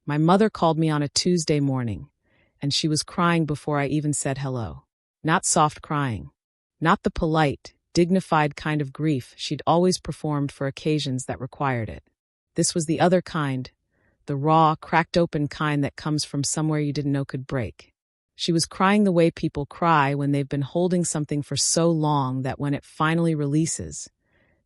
My mother called me on a Tuesday morning, and she was crying before I even said hello. Not soft crying. Not the polite, dignified kind of grief she'd always performed for occasions that required it. This was the other kind, the raw, cracked-open kind that comes from somewhere you didn't know could break. She was crying the way people cry when they've been holding something for so long that when it finally releases,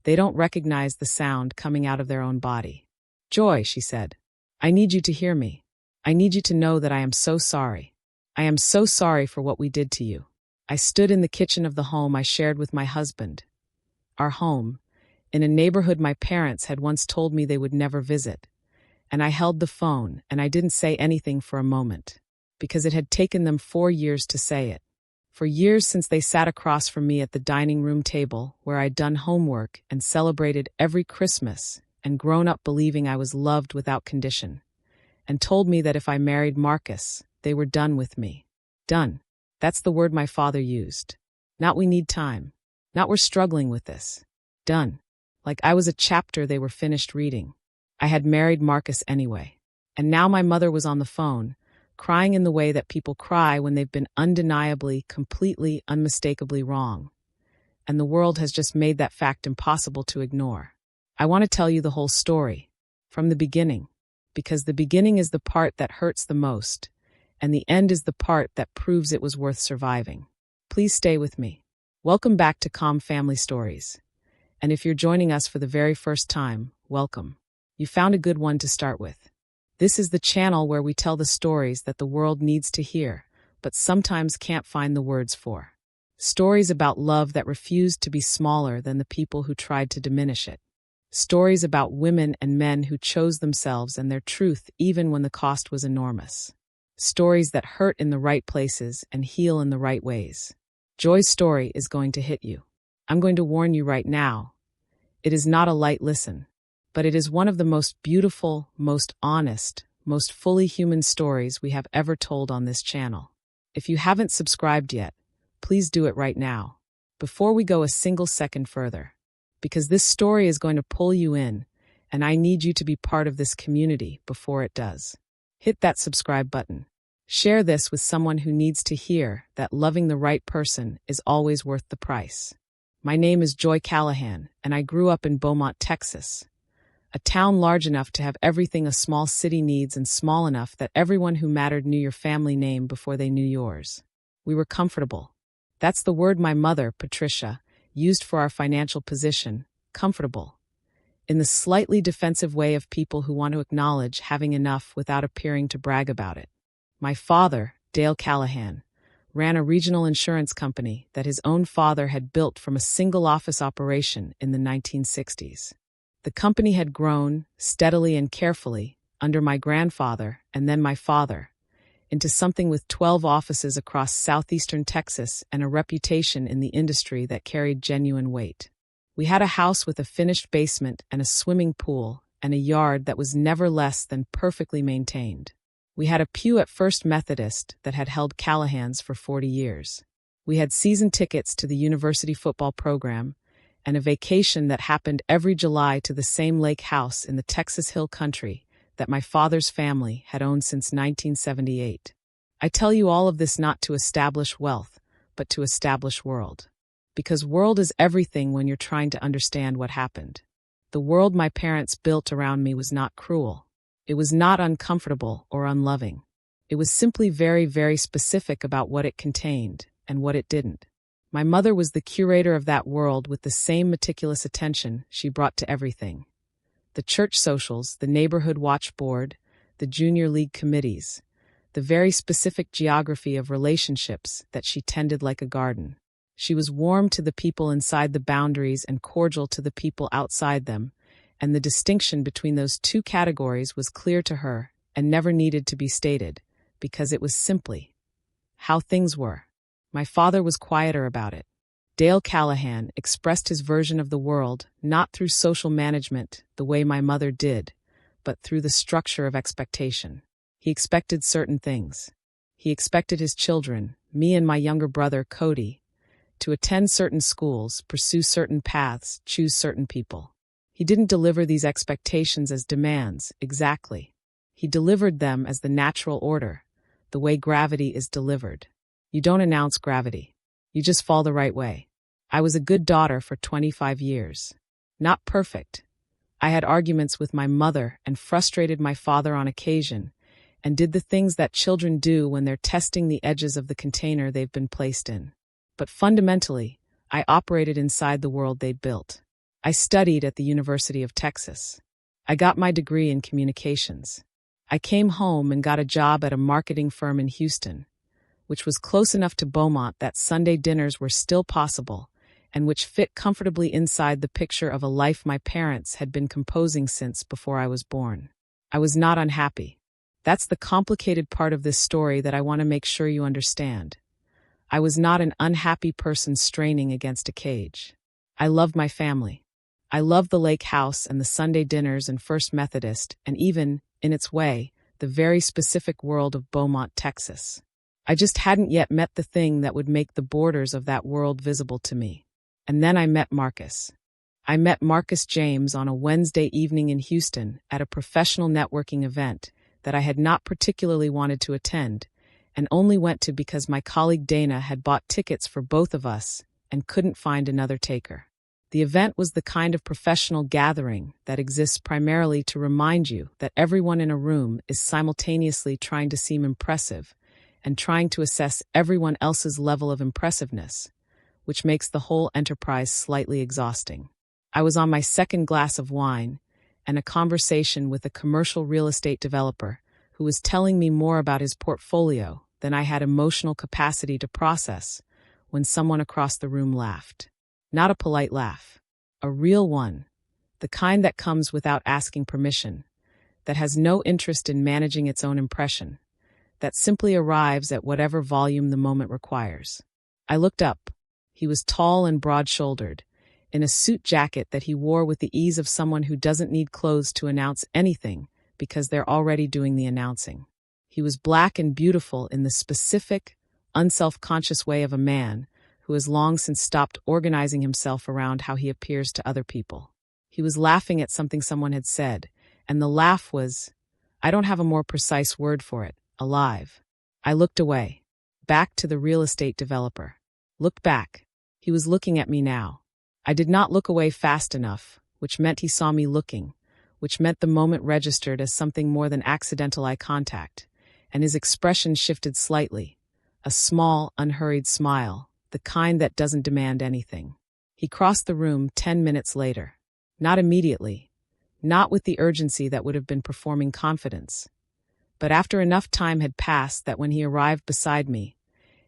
they don't recognize the sound coming out of their own body. "Joy," she said, "I need you to hear me. I need you to know that I am so sorry. I am so sorry for what we did to you." I stood in the kitchen of the home I shared with my husband. Our home, in a neighborhood my parents had once told me they would never visit. And I held the phone, and I didn't say anything for a moment, because it had taken them 4 years to say it. For years since they sat across from me at the dining room table where I'd done homework and celebrated every Christmas and grown up believing I was loved without condition, and told me that if I married Marcus, they were done with me. Done. That's the word my father used. Not "we need time." Not "we're struggling with this." Done. Like I was a chapter they were finished reading. I had married Marcus anyway. And now my mother was on the phone, crying in the way that people cry when they've been undeniably, completely, unmistakably wrong. And the world has just made that fact impossible to ignore. I want to tell you the whole story, from the beginning, because the beginning is the part that hurts the most, and the end is the part that proves it was worth surviving. Please stay with me. Welcome back to Calm Family Stories. And if you're joining us for the very first time, welcome. You found a good one to start with. This is the channel where we tell the stories that the world needs to hear, but sometimes can't find the words for. Stories about love that refused to be smaller than the people who tried to diminish it. Stories about women and men who chose themselves and their truth even when the cost was enormous. Stories that hurt in the right places and heal in the right ways. Joy's story is going to hit you. I'm going to warn you right now. It is not a light listen, but it is one of the most beautiful, most honest, most fully human stories we have ever told on this channel. If you haven't subscribed yet, please do it right now, before we go a single second further, because this story is going to pull you in, and I need you to be part of this community before it does. Hit that subscribe button. Share this with someone who needs to hear that loving the right person is always worth the price. My name is Joye Callahan, and I grew up in Beaumont, Texas, a town large enough to have everything a small city needs and small enough that everyone who mattered knew your family name before they knew yours. We were comfortable. That's the word my mother, Patricia, used for our financial position, comfortable, in the slightly defensive way of people who want to acknowledge having enough without appearing to brag about it. My father, Dale Callahan, ran a regional insurance company that his own father had built from a single office operation in the 1960s. The company had grown, steadily and carefully, under my grandfather and then my father, into something with 12 offices across southeastern Texas and a reputation in the industry that carried genuine weight. We had a house with a finished basement and a swimming pool and a yard that was never less than perfectly maintained. We had a pew at First Methodist that had held Callahans for 40 years. We had season tickets to the university football program and a vacation that happened every July to the same lake house in the Texas Hill Country that my father's family had owned since 1978. I tell you all of this not to establish wealth, but to establish world. Because world is everything when you're trying to understand what happened. The world my parents built around me was not cruel. It was not uncomfortable or unloving. It was simply very, very specific about what it contained and what it didn't. My mother was the curator of that world with the same meticulous attention she brought to everything. The church socials, the neighborhood watch board, the junior league committees, the very specific geography of relationships that she tended like a garden. She was warm to the people inside the boundaries and cordial to the people outside them, and the distinction between those two categories was clear to her and never needed to be stated, because it was simply how things were. My father was quieter about it. Dale Callahan expressed his version of the world not through social management the way my mother did, but through the structure of expectation. He expected certain things. He expected his children, me and my younger brother, Cody, to attend certain schools, pursue certain paths, choose certain people. He didn't deliver these expectations as demands, exactly. He delivered them as the natural order, the way gravity is delivered. You don't announce gravity. You just fall the right way. I was a good daughter for 25 years. Not perfect. I had arguments with my mother and frustrated my father on occasion, and did the things that children do when they're testing the edges of the container they've been placed in. But fundamentally, I operated inside the world they built. I studied at the University of Texas. I got my degree in communications. I came home and got a job at a marketing firm in Houston, which was close enough to Beaumont that Sunday dinners were still possible, and which fit comfortably inside the picture of a life my parents had been composing since before I was born. I was not unhappy. That's the complicated part of this story that I want to make sure you understand. I was not an unhappy person straining against a cage. I loved my family. I loved the lake house and the Sunday dinners and First Methodist, and even, in its way, the very specific world of Beaumont, Texas. I just hadn't yet met the thing that would make the borders of that world visible to me. And then I met Marcus. I met Marcus James on a Wednesday evening in Houston at a professional networking event that I had not particularly wanted to attend, and only went to because my colleague Dana had bought tickets for both of us and couldn't find another taker. The event was the kind of professional gathering that exists primarily to remind you that everyone in a room is simultaneously trying to seem impressive and trying to assess everyone else's level of impressiveness, which makes the whole enterprise slightly exhausting. I was on my second glass of wine, and a conversation with a commercial real estate developer who was telling me more about his portfolio than I had emotional capacity to process when someone across the room laughed. Not a polite laugh, a real one, the kind that comes without asking permission, that has no interest in managing its own impression, that simply arrives at whatever volume the moment requires. I looked up. He was tall and broad-shouldered, in a suit jacket that he wore with the ease of someone who doesn't need clothes to announce anything because they're already doing the announcing. He was black and beautiful in the specific, unself-conscious way of a man who has long since stopped organizing himself around how he appears to other people. He was laughing at something someone had said, and the laugh was, I don't have a more precise word for it, alive. I looked away, back to the real estate developer. Looked back. He was looking at me now. I did not look away fast enough, which meant he saw me looking, which meant the moment registered as something more than accidental eye contact, and his expression shifted slightly, a small, unhurried smile, the kind that doesn't demand anything. He crossed the room 10 minutes later. Not immediately, not with the urgency that would have been performing confidence, but after enough time had passed that when he arrived beside me,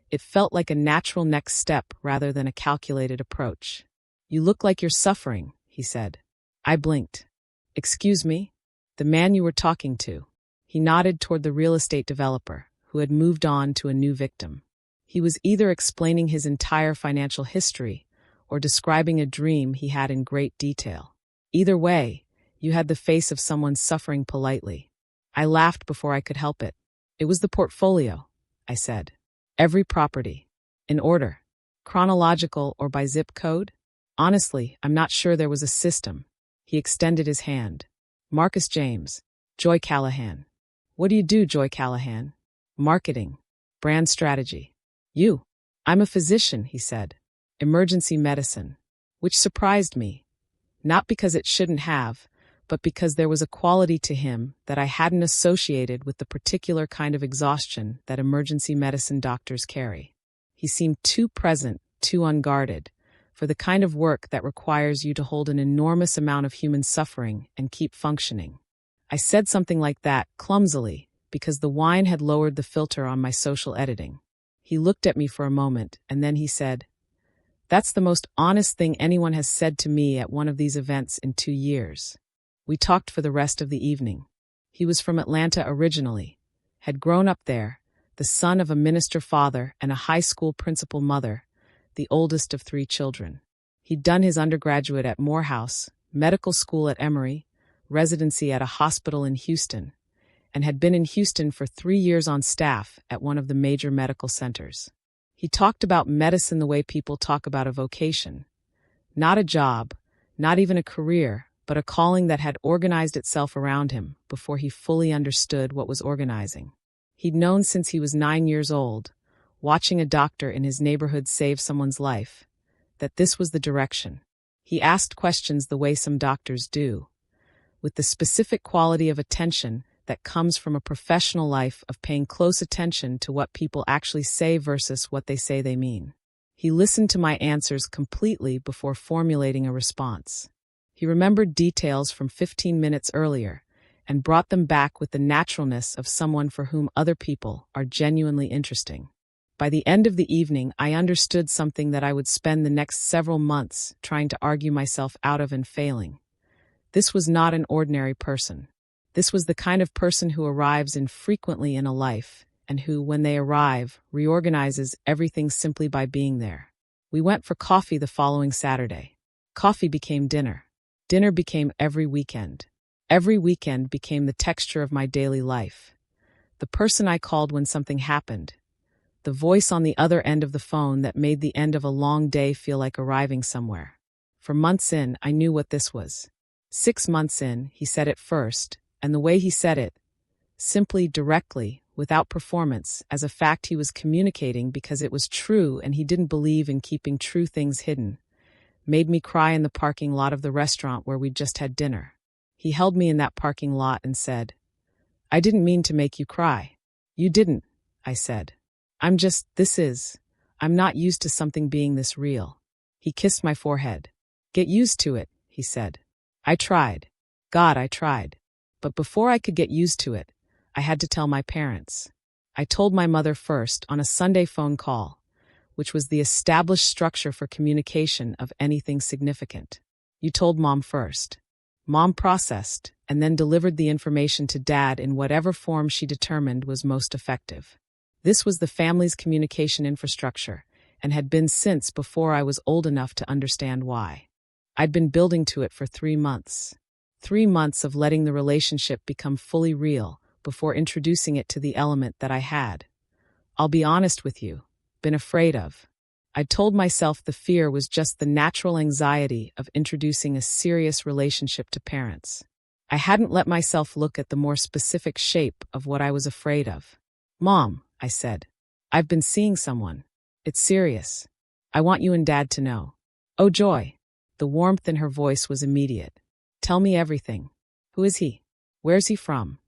it felt like a natural next step rather than a calculated approach. You look like you're suffering, he said. I blinked. Excuse me? The man you were talking to. He nodded toward the real estate developer, who had moved on to a new victim. He was either explaining his entire financial history or describing a dream he had in great detail. Either way, you had the face of someone suffering politely. I laughed before I could help it. It was the portfolio, I said. Every property. In order. Chronological or by zip code? Honestly, I'm not sure there was a system. He extended his hand. Marcus James. Joye Callahan. What do you do, Joye Callahan? Marketing. Brand strategy. You. I'm a physician, he said. Emergency medicine. Which surprised me. Not because it shouldn't have, but because there was a quality to him that I hadn't associated with the particular kind of exhaustion that emergency medicine doctors carry. He seemed too present, too unguarded, for the kind of work that requires you to hold an enormous amount of human suffering and keep functioning. I said something like that, clumsily, because the wine had lowered the filter on my social editing. He looked at me for a moment, and then he said, That's the most honest thing anyone has said to me at one of these events in 2 years. We talked for the rest of the evening. He was from Atlanta originally, had grown up there, the son of a minister father and a high school principal mother, the oldest of 3 children. He'd done his undergraduate at Morehouse, medical school at Emory, residency at a hospital in Houston, and had been in Houston for 3 years on staff at one of the major medical centers. He talked about medicine the way people talk about a vocation. Not a job, not even a career, but a calling that had organized itself around him before he fully understood what was organizing. He'd known since he was 9 years old, watching a doctor in his neighborhood save someone's life, that this was the direction. He asked questions the way some doctors do, with the specific quality of attention that comes from a professional life of paying close attention to what people actually say versus what they say they mean. He listened to my answers completely before formulating a response. He remembered details from 15 minutes earlier and brought them back with the naturalness of someone for whom other people are genuinely interesting. By the end of the evening, I understood something that I would spend the next several months trying to argue myself out of and failing. This was not an ordinary person. This was the kind of person who arrives infrequently in a life, and who, when they arrive, reorganizes everything simply by being there. We went for coffee the following Saturday. Coffee became dinner. Dinner became every weekend. Every weekend became the texture of my daily life. The person I called when something happened. The voice on the other end of the phone that made the end of a long day feel like arriving somewhere. For months in, I knew what this was. 6 months in, he said it first, and the way he said it, simply, directly, without performance, as a fact he was communicating because it was true and he didn't believe in keeping true things hidden, made me cry in the parking lot of the restaurant where we'd just had dinner. He held me in that parking lot and said, "I didn't mean to make you cry." "You didn't," I said. I'm not used to something being this real." He kissed my forehead. "Get used to it," he said. I tried. God, I tried. But before I could get used to it, I had to tell my parents. I told my mother first on a Sunday phone call, which was the established structure for communication of anything significant. You told Mom first. Mom processed and then delivered the information to Dad in whatever form she determined was most effective. This was the family's communication infrastructure, and had been since before I was old enough to understand why. I'd been building to it for 3 months. 3 months of letting the relationship become fully real before introducing it to the element that I had, I'll be honest with you, been afraid of. I'd told myself the fear was just the natural anxiety of introducing a serious relationship to parents. I hadn't let myself look at the more specific shape of what I was afraid of. "Mom," I said, "I've been seeing someone. It's serious. I want you and Dad to know." "Oh, Joy." The warmth in her voice was immediate. "Tell me everything. Who is he? Where's he from?"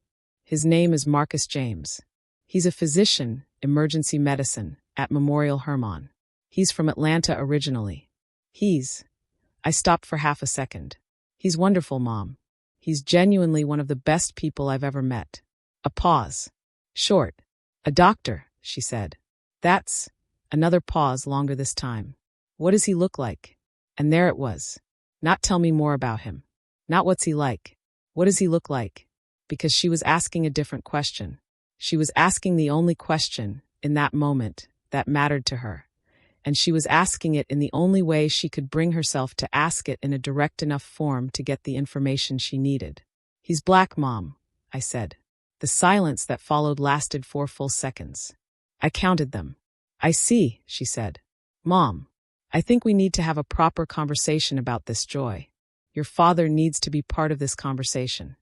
"His name is Marcus James. He's a physician, emergency medicine, at Memorial Hermann. He's from Atlanta originally." I stopped for half a second. "He's wonderful, Mom. He's genuinely one of the best people I've ever met." A pause. Short. "A doctor," she said. "That's..." Another pause, longer this time. "What does he look like?" And there it was. Not "tell me more about him." Not "what's he like." What does he look like? Because she was asking a different question. She was asking the only question, in that moment, that mattered to her. And she was asking it in the only way she could bring herself to ask it in a direct enough form to get the information she needed. "He's black, Mom," I said. The silence that followed lasted 4 full seconds. I counted them. "I see," she said. "Mom, I think we need to have a proper conversation about this, Joy. Your father needs to be part of this conversation."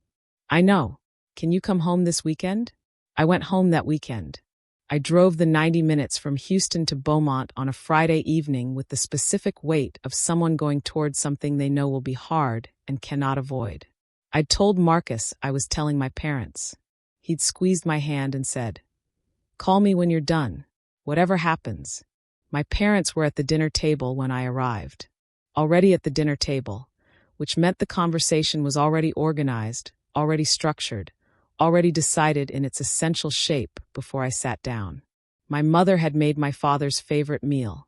"I know. Can you come home this weekend?" I went home that weekend. I drove the 90 minutes from Houston to Beaumont on a Friday evening with the specific weight of someone going towards something they know will be hard and cannot avoid. I'd told Marcus I was telling my parents. He'd squeezed my hand and said, "Call me when you're done, whatever happens." My parents were at the dinner table when I arrived. Already at the dinner table, which meant the conversation was already organized, already structured, already decided in its essential shape before I sat down. My mother had made my father's favorite meal,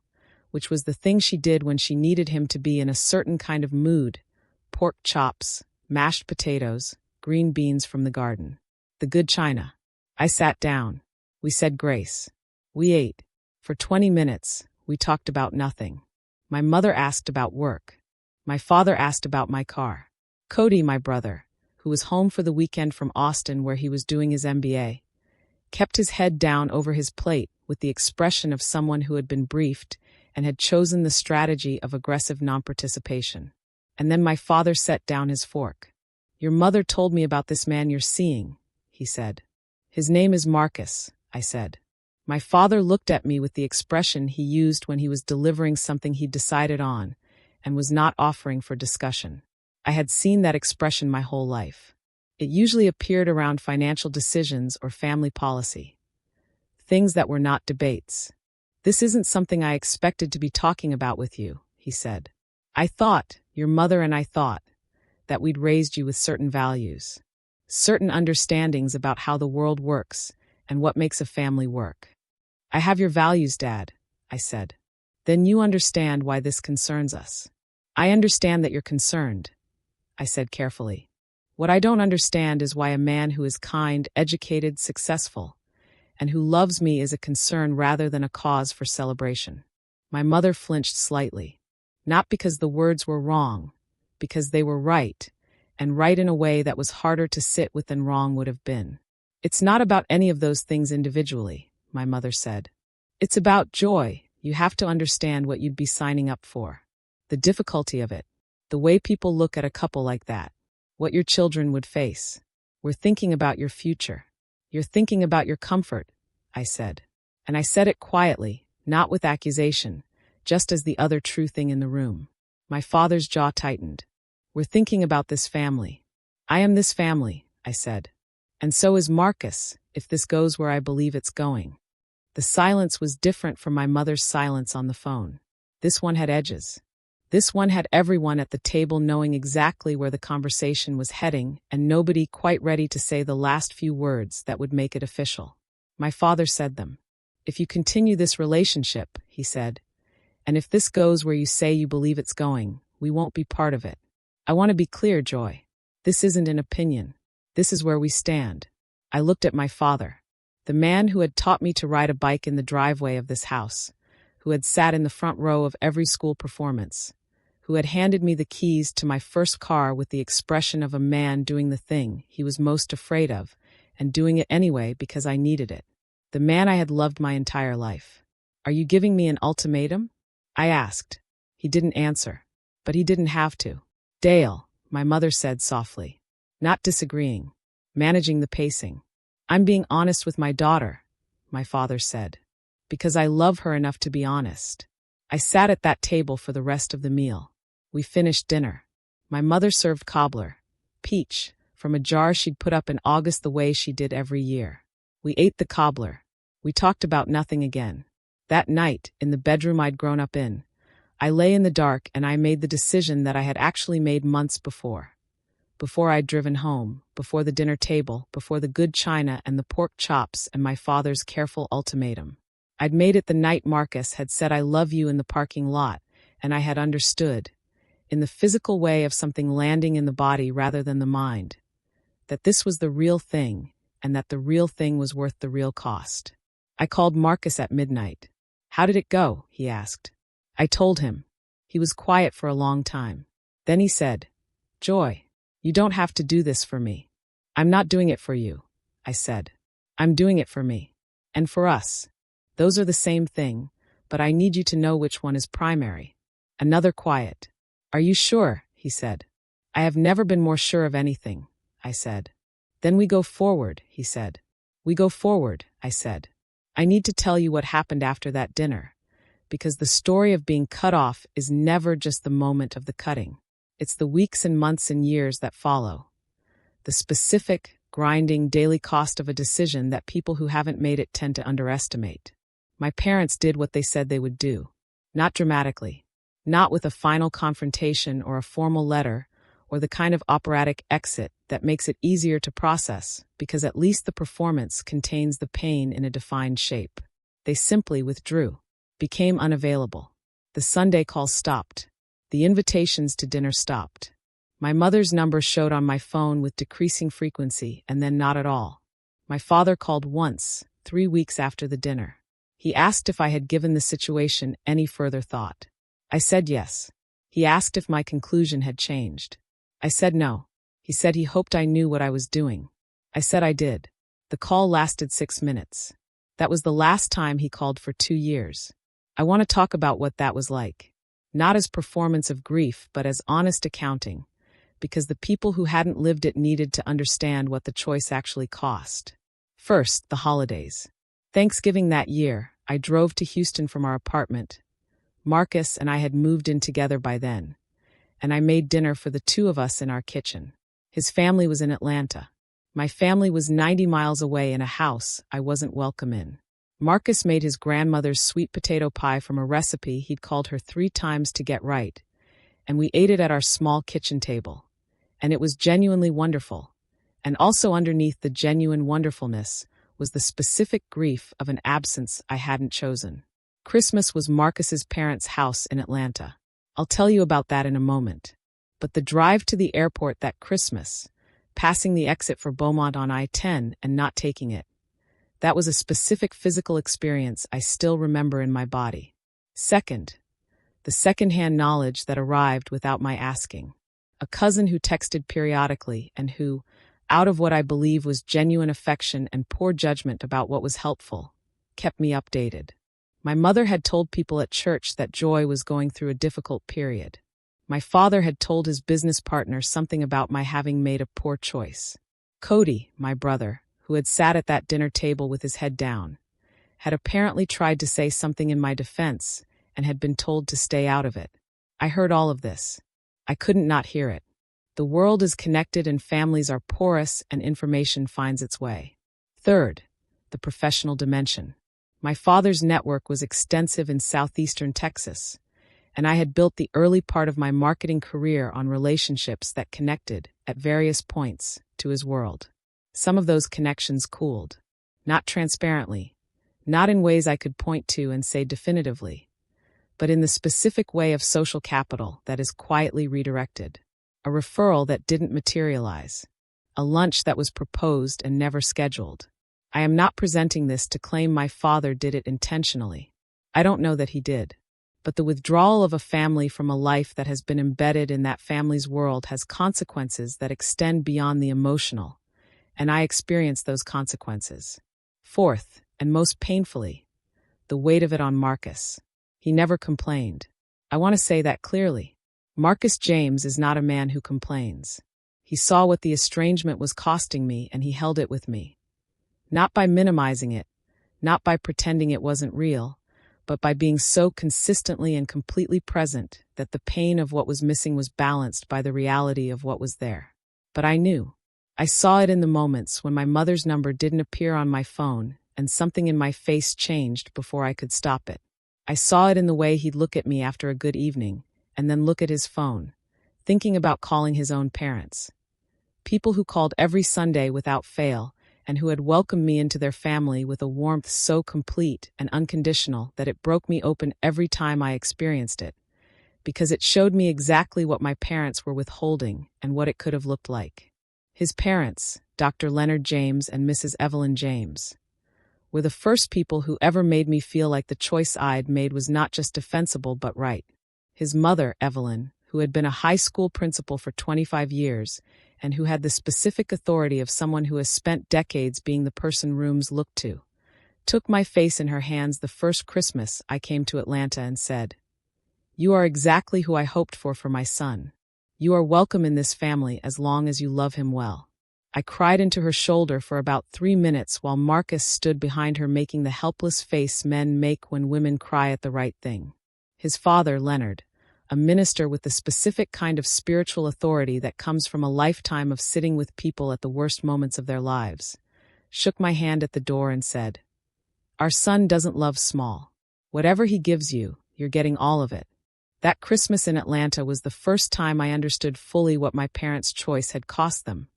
which was the thing she did when she needed him to be in a certain kind of mood: pork chops, mashed potatoes, green beans from the garden. The good china. I sat down. We said grace. We ate. For 20 minutes, we talked about nothing. My mother asked about work. My father asked about my car. Cody, my brother, who was home for the weekend from Austin where he was doing his MBA, kept his head down over his plate with the expression of someone who had been briefed and had chosen the strategy of aggressive non-participation. And then my father set down his fork. Your mother told me about this man you're seeing, he said. His name is Marcus, I said. My father looked at me with the expression he used when he was delivering something he'd decided on and was not offering for discussion. I had seen that expression my whole life. It usually appeared around financial decisions or family policy. Things that were not debates. This isn't something I expected to be talking about with you, he said. I thought, your mother and I thought, that we'd raised you with certain values, certain understandings about how the world works and what makes a family work. I have your values, Dad, I said. Then you understand why this concerns us. I understand that you're concerned, I said carefully. What I don't understand is why a man who is kind, educated, successful, and who loves me is a concern rather than a cause for celebration. My mother flinched slightly. Not because the words were wrong, because they were right, and right in a way that was harder to sit with than wrong would have been. It's not about any of those things individually, my mother said. It's about joy. You have to understand what you'd be signing up for. The difficulty of it. The way people look at a couple like that. What your children would face. We're thinking about your future. You're thinking about your comfort, I said. And I said it quietly, not with accusation, just as the other true thing in the room. My father's jaw tightened. We're thinking about this family. I am this family, I said. And so is Marcus, if this goes where I believe it's going. The silence was different from my mother's silence on the phone. This one had edges. This one had everyone at the table knowing exactly where the conversation was heading and nobody quite ready to say the last few words that would make it official. My father said them. If you continue this relationship, he said, and if this goes where you say you believe it's going, we won't be part of it. I want to be clear, Joy. This isn't an opinion. This is where we stand. I looked at my father, the man who had taught me to ride a bike in the driveway of this house, who had sat in the front row of every school performance, who had handed me the keys to my first car with the expression of a man doing the thing he was most afraid of, and doing it anyway because I needed it. The man I had loved my entire life. Are you giving me an ultimatum? I asked. He didn't answer, but he didn't have to. Dale, my mother said softly. Not disagreeing. Managing the pacing. I'm being honest with my daughter, my father said. Because I love her enough to be honest. I sat at that table for the rest of the meal. We finished dinner. My mother served cobbler, peach, from a jar she'd put up in August the way she did every year. We ate the cobbler. We talked about nothing again. That night, in the bedroom I'd grown up in, I lay in the dark and I made the decision that I had actually made months before. Before I'd driven home, before the dinner table, before the good china and the pork chops and my father's careful ultimatum. I'd made it the night Marcus had said I love you in the parking lot, and I had understood, in the physical way of something landing in the body rather than the mind, that this was the real thing, and that the real thing was worth the real cost. I called Marcus at midnight. How did it go? He asked. I told him. He was quiet for a long time. Then he said, Joy, you don't have to do this for me. I'm not doing it for you, I said. I'm doing it for me. And for us. Those are the same thing, but I need you to know which one is primary. Another quiet. Are you sure? He said. I have never been more sure of anything, I said. Then we go forward, he said. We go forward, I said. I need to tell you what happened after that dinner, because the story of being cut off is never just the moment of the cutting. It's the weeks and months and years that follow. The specific, grinding, daily cost of a decision that people who haven't made it tend to underestimate. My parents did what they said they would do. Not dramatically. Not with a final confrontation or a formal letter, or the kind of operatic exit that makes it easier to process, because at least the performance contains the pain in a defined shape. They simply withdrew, became unavailable. The Sunday calls stopped. The invitations to dinner stopped. My mother's number showed on my phone with decreasing frequency and then not at all. My father called once, 3 weeks after the dinner. He asked if I had given the situation any further thought. I said yes. He asked if my conclusion had changed. I said no. He said he hoped I knew what I was doing. I said I did. The call lasted 6 minutes. That was the last time he called for 2 years. I want to talk about what that was like. Not as performance of grief, but as honest accounting, because the people who hadn't lived it needed to understand what the choice actually cost. First, the holidays. Thanksgiving that year, I drove to Houston from our apartment. Marcus and I had moved in together by then, and I made dinner for the two of us in our kitchen. His family was in Atlanta. My family was 90 miles away in a house I wasn't welcome in. Marcus made his grandmother's sweet potato pie from a recipe he'd called her 3 times to get right, and we ate it at our small kitchen table. And it was genuinely wonderful. And also underneath the genuine wonderfulness was the specific grief of an absence I hadn't chosen. Christmas was Marcus's parents' house in Atlanta. I'll tell you about that in a moment. But the drive to the airport that Christmas, passing the exit for Beaumont on I-10 and not taking it, that was a specific physical experience I still remember in my body. Second, the secondhand knowledge that arrived without my asking. A cousin who texted periodically and who, out of what I believe was genuine affection and poor judgment about what was helpful, kept me updated. My mother had told people at church that Joye was going through a difficult period. My father had told his business partner something about my having made a poor choice. Cody, my brother, who had sat at that dinner table with his head down, had apparently tried to say something in my defense and had been told to stay out of it. I heard all of this. I couldn't not hear it. The world is connected and families are porous and information finds its way. Third, the professional dimension. My father's network was extensive in southeastern Texas, and I had built the early part of my marketing career on relationships that connected, at various points, to his world. Some of those connections cooled. Not transparently, not in ways I could point to and say definitively, but in the specific way of social capital that is quietly redirected. A referral that didn't materialize. A lunch that was proposed and never scheduled. I am not presenting this to claim my father did it intentionally. I don't know that he did. But the withdrawal of a family from a life that has been embedded in that family's world has consequences that extend beyond the emotional, and I experienced those consequences. Fourth, and most painfully, the weight of it on Marcus. He never complained. I want to say that clearly. Marcus James is not a man who complains. He saw what the estrangement was costing me and he held it with me. Not by minimizing it, not by pretending it wasn't real, but by being so consistently and completely present that the pain of what was missing was balanced by the reality of what was there. But I knew. I saw it in the moments when my mother's number didn't appear on my phone and something in my face changed before I could stop it. I saw it in the way he'd look at me after a good evening and then look at his phone, thinking about calling his own parents. People who called every Sunday without fail and who had welcomed me into their family with a warmth so complete and unconditional that it broke me open every time I experienced it, because it showed me exactly what my parents were withholding and what it could have looked like. His parents, Dr. Leonard James and Mrs. Evelyn James, were the first people who ever made me feel like the choice I'd made was not just defensible but right. His mother, Evelyn, who had been a high school principal for 25 years and who had the specific authority of someone who has spent decades being the person rooms looked to, took my face in her hands the first Christmas I came to Atlanta and said, "You are exactly who I hoped for my son. You are welcome in this family as long as you love him well." I cried into her shoulder for about 3 minutes while Marcus stood behind her making the helpless face men make when women cry at the right thing. His father, Leonard, a minister with the specific kind of spiritual authority that comes from a lifetime of sitting with people at the worst moments of their lives, shook my hand at the door and said, "Our son doesn't love small. Whatever he gives you, you're getting all of it." That Christmas in Atlanta was the first time I understood fully what my parents' choice had cost them.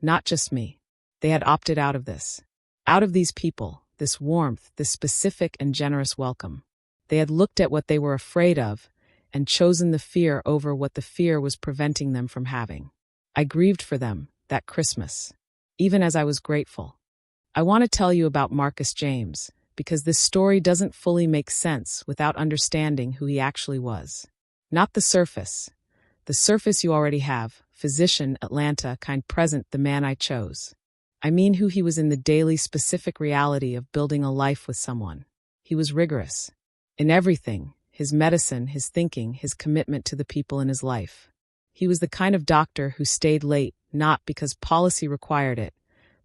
Not just me. They had opted out of this. Out of these people, this warmth, this specific and generous welcome. They had looked at what they were afraid of and chosen the fear over what the fear was preventing them from having. I grieved for them that Christmas, even as I was grateful. I want to tell you about Marcus James, because this story doesn't fully make sense without understanding who he actually was. Not the surface. The surface you already have, physician, Atlanta, kind present, the man I chose. I mean who he was in the daily specific reality of building a life with someone. He was rigorous. In everything, his medicine, his thinking, his commitment to the people in his life. He was the kind of doctor who stayed late, not because policy required it,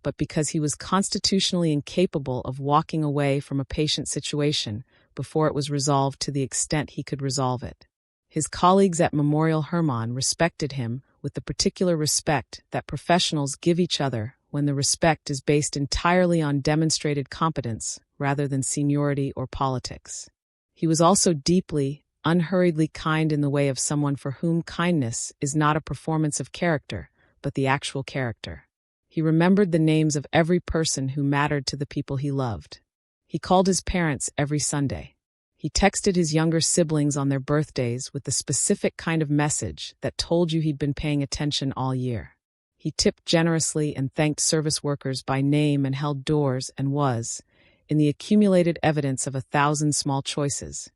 but because he was constitutionally incapable of walking away from a patient situation before it was resolved to the extent he could resolve it. His colleagues at Memorial Hermann respected him with the particular respect that professionals give each other when the respect is based entirely on demonstrated competence rather than seniority or politics. He was also deeply, unhurriedly kind in the way of someone for whom kindness is not a performance of character, but the actual character. He remembered the names of every person who mattered to the people he loved. He called his parents every Sunday. He texted his younger siblings on their birthdays with the specific kind of message that told you he'd been paying attention all year. He tipped generously and thanked service workers by name and held doors and was, in the accumulated evidence of 1,000 small choices,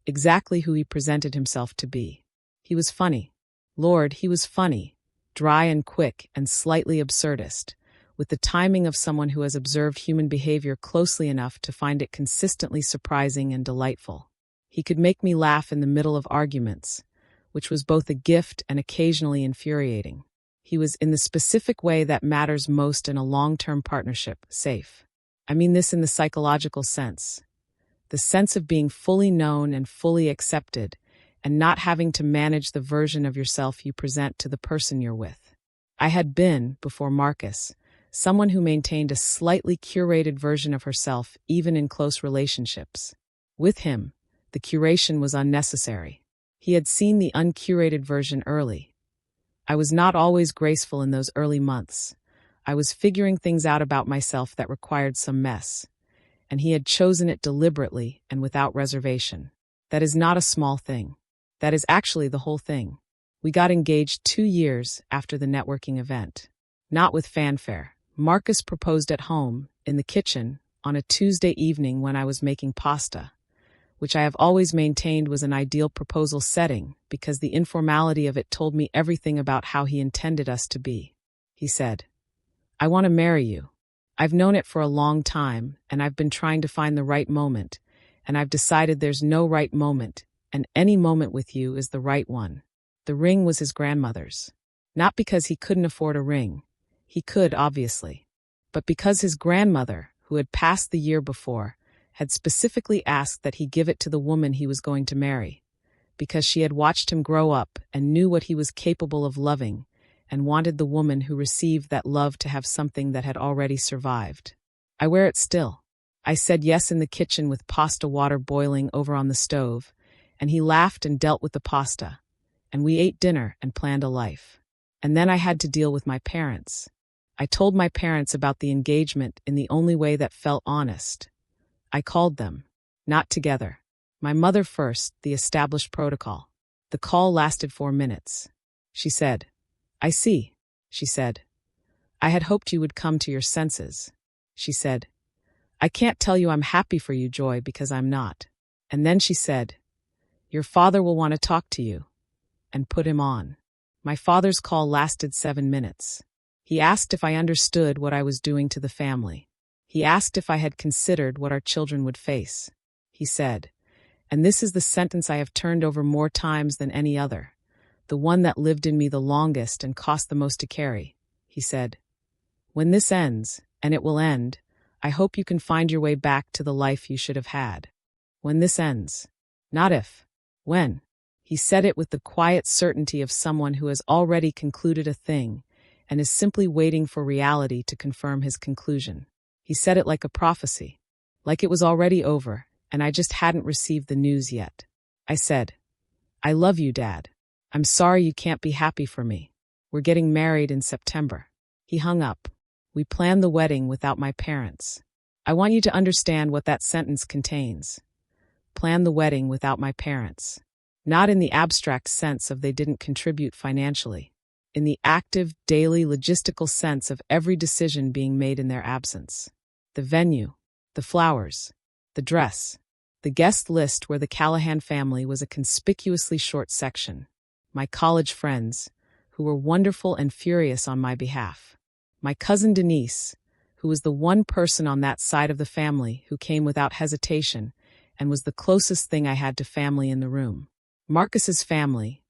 exactly who he presented himself to be. He was funny. Lord, he was funny, dry and quick and slightly absurdist, with the timing of someone who has observed human behavior closely enough to find it consistently surprising and delightful. He could make me laugh in the middle of arguments, which was both a gift and occasionally infuriating. He was, in the specific way that matters most in a long-term partnership, safe. I mean this in the psychological sense. The sense of being fully known and fully accepted, and not having to manage the version of yourself you present to the person you're with. I had been, before Marcus, someone who maintained a slightly curated version of herself even in close relationships. With him, the curation was unnecessary. He had seen the uncurated version early. I was not always graceful in those early months. I was figuring things out about myself that required some mess, and he had chosen it deliberately and without reservation. That is not a small thing. That is actually the whole thing. We got engaged 2 years after the networking event. Not with fanfare. Marcus proposed at home, in the kitchen, on a Tuesday evening when I was making pasta, which I have always maintained was an ideal proposal setting because the informality of it told me everything about how he intended us to be. He said, "I want to marry you. I've known it for a long time, and I've been trying to find the right moment, and I've decided there's no right moment, and any moment with you is the right one." The ring was his grandmother's. Not because he couldn't afford a ring. He could, obviously. But because his grandmother, who had passed the year before, had specifically asked that he give it to the woman he was going to marry, because she had watched him grow up and knew what he was capable of loving, and wanted the woman who received that love to have something that had already survived. I wear it still. I said yes in the kitchen with pasta water boiling over on the stove, and he laughed and dealt with the pasta, and we ate dinner and planned a life. And then I had to deal with my parents. I told my parents about the engagement in the only way that felt honest. I called them. Not together. My mother first, the established protocol. The call lasted 4 minutes. She said, "I see," she said. "I had hoped you would come to your senses." She said, "I can't tell you I'm happy for you, Joy, because I'm not." And then she said, "Your father will want to talk to you," and put him on. My father's call lasted 7 minutes. He asked if I understood what I was doing to the family. He asked if I had considered what our children would face. He said, and this is the sentence I have turned over more times than any other, the one that lived in me the longest and cost the most to carry. He said, "When this ends, and it will end, I hope you can find your way back to the life you should have had. When this ends. Not if. When." He said it with the quiet certainty of someone who has already concluded a thing and is simply waiting for reality to confirm his conclusion. He said it like a prophecy, like it was already over, and I just hadn't received the news yet. I said, "I love you, Dad. I'm sorry you can't be happy for me. We're getting married in September." He hung up. We planned the wedding without my parents. I want you to understand what that sentence contains. Plan the wedding without my parents. Not in the abstract sense of they didn't contribute financially. In the active, daily, logistical sense of every decision being made in their absence. The venue, the flowers, the dress, the guest list where the Callahan family was a conspicuously short section. My college friends, who were wonderful and furious on my behalf. My cousin Denise, who was the one person on that side of the family who came without hesitation and was the closest thing I had to family in the room. Marcus's family,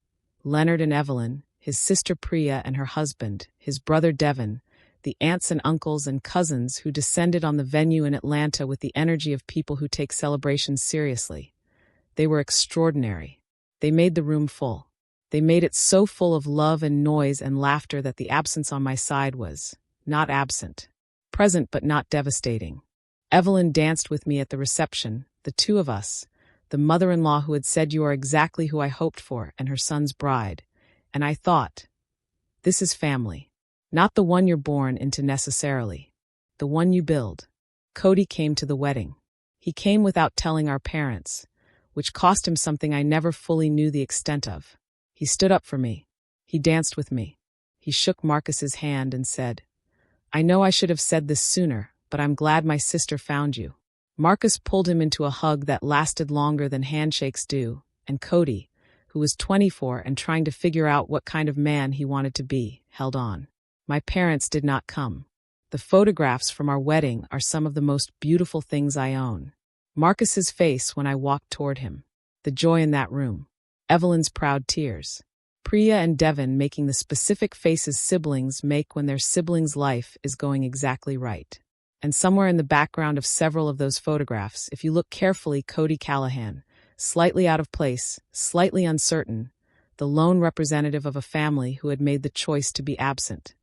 Leonard and Evelyn, his sister Priya and her husband, his brother Devon, the aunts and uncles and cousins who descended on the venue in Atlanta with the energy of people who take celebrations seriously. They were extraordinary. They made the room full. They made it so full of love and noise and laughter that the absence on my side was not absent. Present but not devastating. Evelyn danced with me at the reception, the two of us, the mother-in-law who had said you are exactly who I hoped for, and her son's bride. And I thought, this is family. Not the one you're born into necessarily. The one you build. Cody came to the wedding. He came without telling our parents, which cost him something I never fully knew the extent of. He stood up for me. He danced with me. He shook Marcus's hand and said, I know I should have said this sooner, but I'm glad my sister found you. Marcus pulled him into a hug that lasted longer than handshakes do, and Cody, who was 24 and trying to figure out what kind of man he wanted to be, held on. My parents did not come. The photographs from our wedding are some of the most beautiful things I own. Marcus's face when I walked toward him. The joy in that room. Evelyn's proud tears. Priya and Devon making the specific faces siblings make when their sibling's life is going exactly right. And somewhere in the background of several of those photographs, if you look carefully, Cody Callahan, slightly out of place, slightly uncertain, the lone representative of a family who had made the choice to be absent.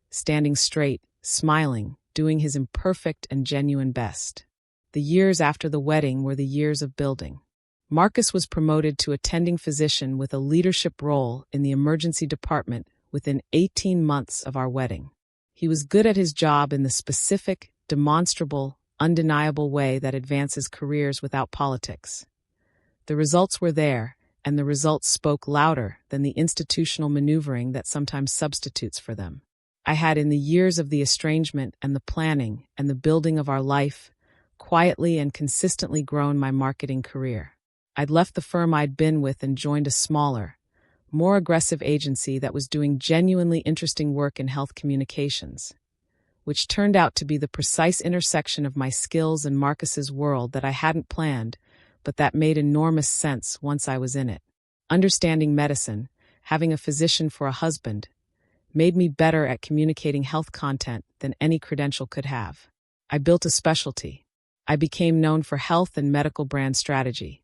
Standing straight, smiling, doing his imperfect and genuine best. The years after the wedding were the years of building. Marcus was promoted to attending physician with a leadership role in the emergency department within 18 months of our wedding. He was good at his job in the specific, demonstrable, undeniable way that advances careers without politics. The results were there, and the results spoke louder than the institutional maneuvering that sometimes substitutes for them. I had, in the years of the estrangement and the planning and the building of our life, quietly and consistently grown my marketing career. I'd left the firm I'd been with and joined a smaller, more aggressive agency that was doing genuinely interesting work in health communications, which turned out to be the precise intersection of my skills and Marcus's world that I hadn't planned, but that made enormous sense once I was in it. Understanding medicine, having a physician for a husband, made me better at communicating health content than any credential could have. I built a specialty. I became known for health and medical brand strategy,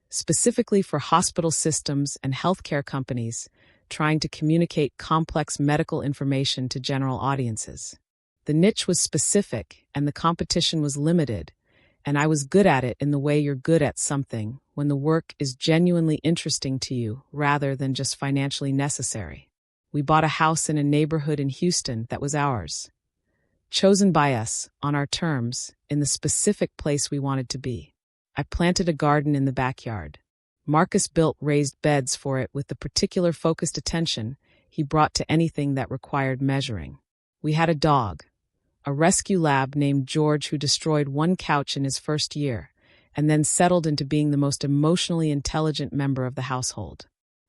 specifically for hospital systems and healthcare companies trying to communicate complex medical information to general audiences. The niche was specific and the competition was limited, and I was good at it in the way you're good at something when the work is genuinely interesting to you rather than just financially necessary. We bought a house in a neighborhood in Houston that was ours, chosen by us, on our terms, in the specific place we wanted to be. I planted a garden in the backyard. Marcus built raised beds for it with the particular focused attention he brought to anything that required measuring. We had a dog, a rescue lab named George who destroyed one couch in his first year, and then settled into being the most emotionally intelligent member of the household.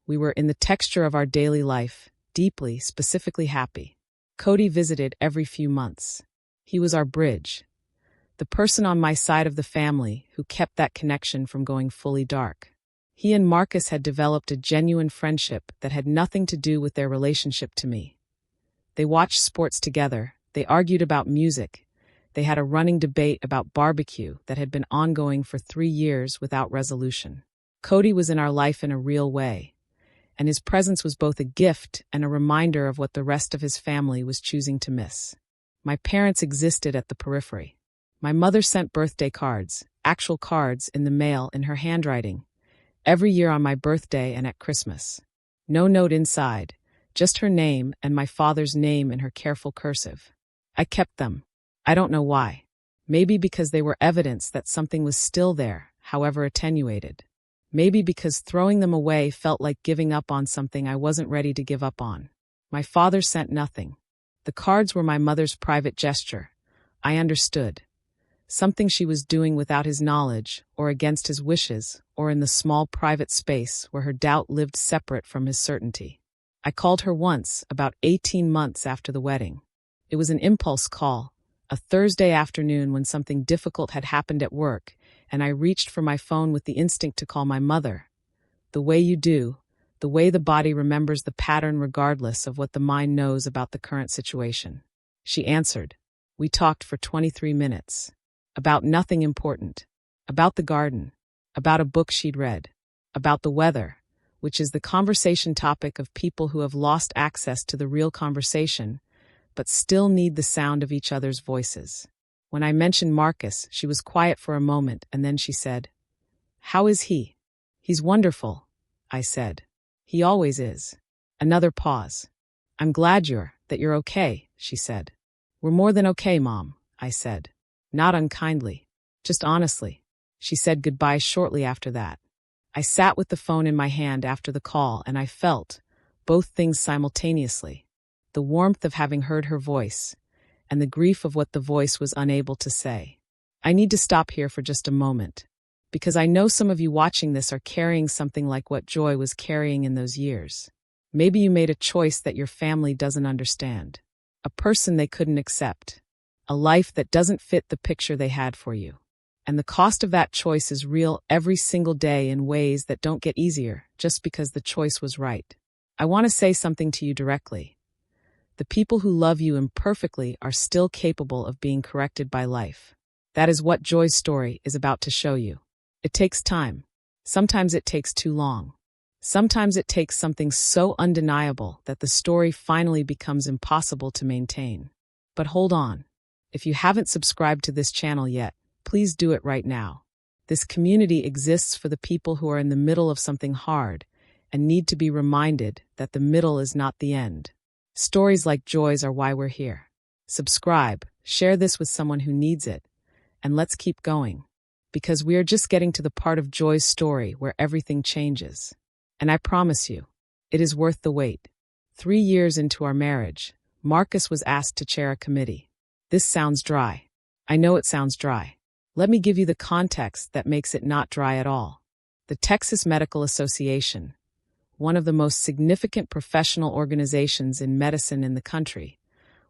We were in the texture of our daily life, deeply, specifically happy. Cody visited every few months. He was our bridge, the person on my side of the family who kept that connection from going fully dark. He and Marcus had developed a genuine friendship that had nothing to do with their relationship to me. They watched sports together. They argued about music. They had a running debate about barbecue that had been ongoing for 3 years without resolution. Cody was in our life in a real way, and his presence was both a gift and a reminder of what the rest of his family was choosing to miss. My parents existed at the periphery. My mother sent birthday cards, actual cards in the mail in her handwriting, every year on my birthday and at Christmas. No note inside, just her name and my father's name in her careful cursive. I kept them. I don't know why. Maybe because they were evidence that something was still there, however attenuated. Maybe because throwing them away felt like giving up on something I wasn't ready to give up on. My father sent nothing. The cards were my mother's private gesture. I understood. Something she was doing without his knowledge, or against his wishes, or in the small private space where her doubt lived separate from his certainty. I called her once, about 18 months after the wedding. It was an impulse call, A Thursday afternoon when something difficult had happened at work, and I reached for my phone with the instinct to call my mother. The way you do, the way the body remembers the pattern regardless of what the mind knows about the current situation. She answered. We talked for 23 minutes. About nothing important. About the garden. About a book she'd read. About the weather, which is the conversation topic of people who have lost access to the real conversation, but still need the sound of each other's voices. When I mentioned Marcus, she was quiet for a moment, and then she said, How is he? He's wonderful, I said. He always is. Another pause. I'm glad that you're okay, she said. We're more than okay, Mom, I said. Not unkindly. Just honestly. She said goodbye shortly after that. I sat with the phone in my hand after the call, and I felt both things simultaneously. The warmth of having heard her voice, and the grief of what the voice was unable to say. I need to stop here for just a moment, because I know some of you watching this are carrying something like what Joye was carrying in those years. Maybe you made a choice that your family doesn't understand, a person they couldn't accept, a life that doesn't fit the picture they had for you. And the cost of that choice is real every single day in ways that don't get easier just because the choice was right. I want to say something to you directly. The people who love you imperfectly are still capable of being corrected by life. That is what Joye's story is about to show you. It takes time. Sometimes it takes too long. Sometimes it takes something so undeniable that the story finally becomes impossible to maintain. But hold on. If you haven't subscribed to this channel yet, please do it right now. This community exists for the people who are in the middle of something hard and need to be reminded that the middle is not the end. Stories like Joye's are why we're here. Subscribe, share this with someone who needs it, and let's keep going. Because we are just getting to the part of Joye's story where everything changes. And I promise you, it is worth the wait. 3 years into our marriage, Marcus was asked to chair a committee. This sounds dry. I know it sounds dry. Let me give you the context that makes it not dry at all. The Texas Medical Association, one of the most significant professional organizations in medicine in the country,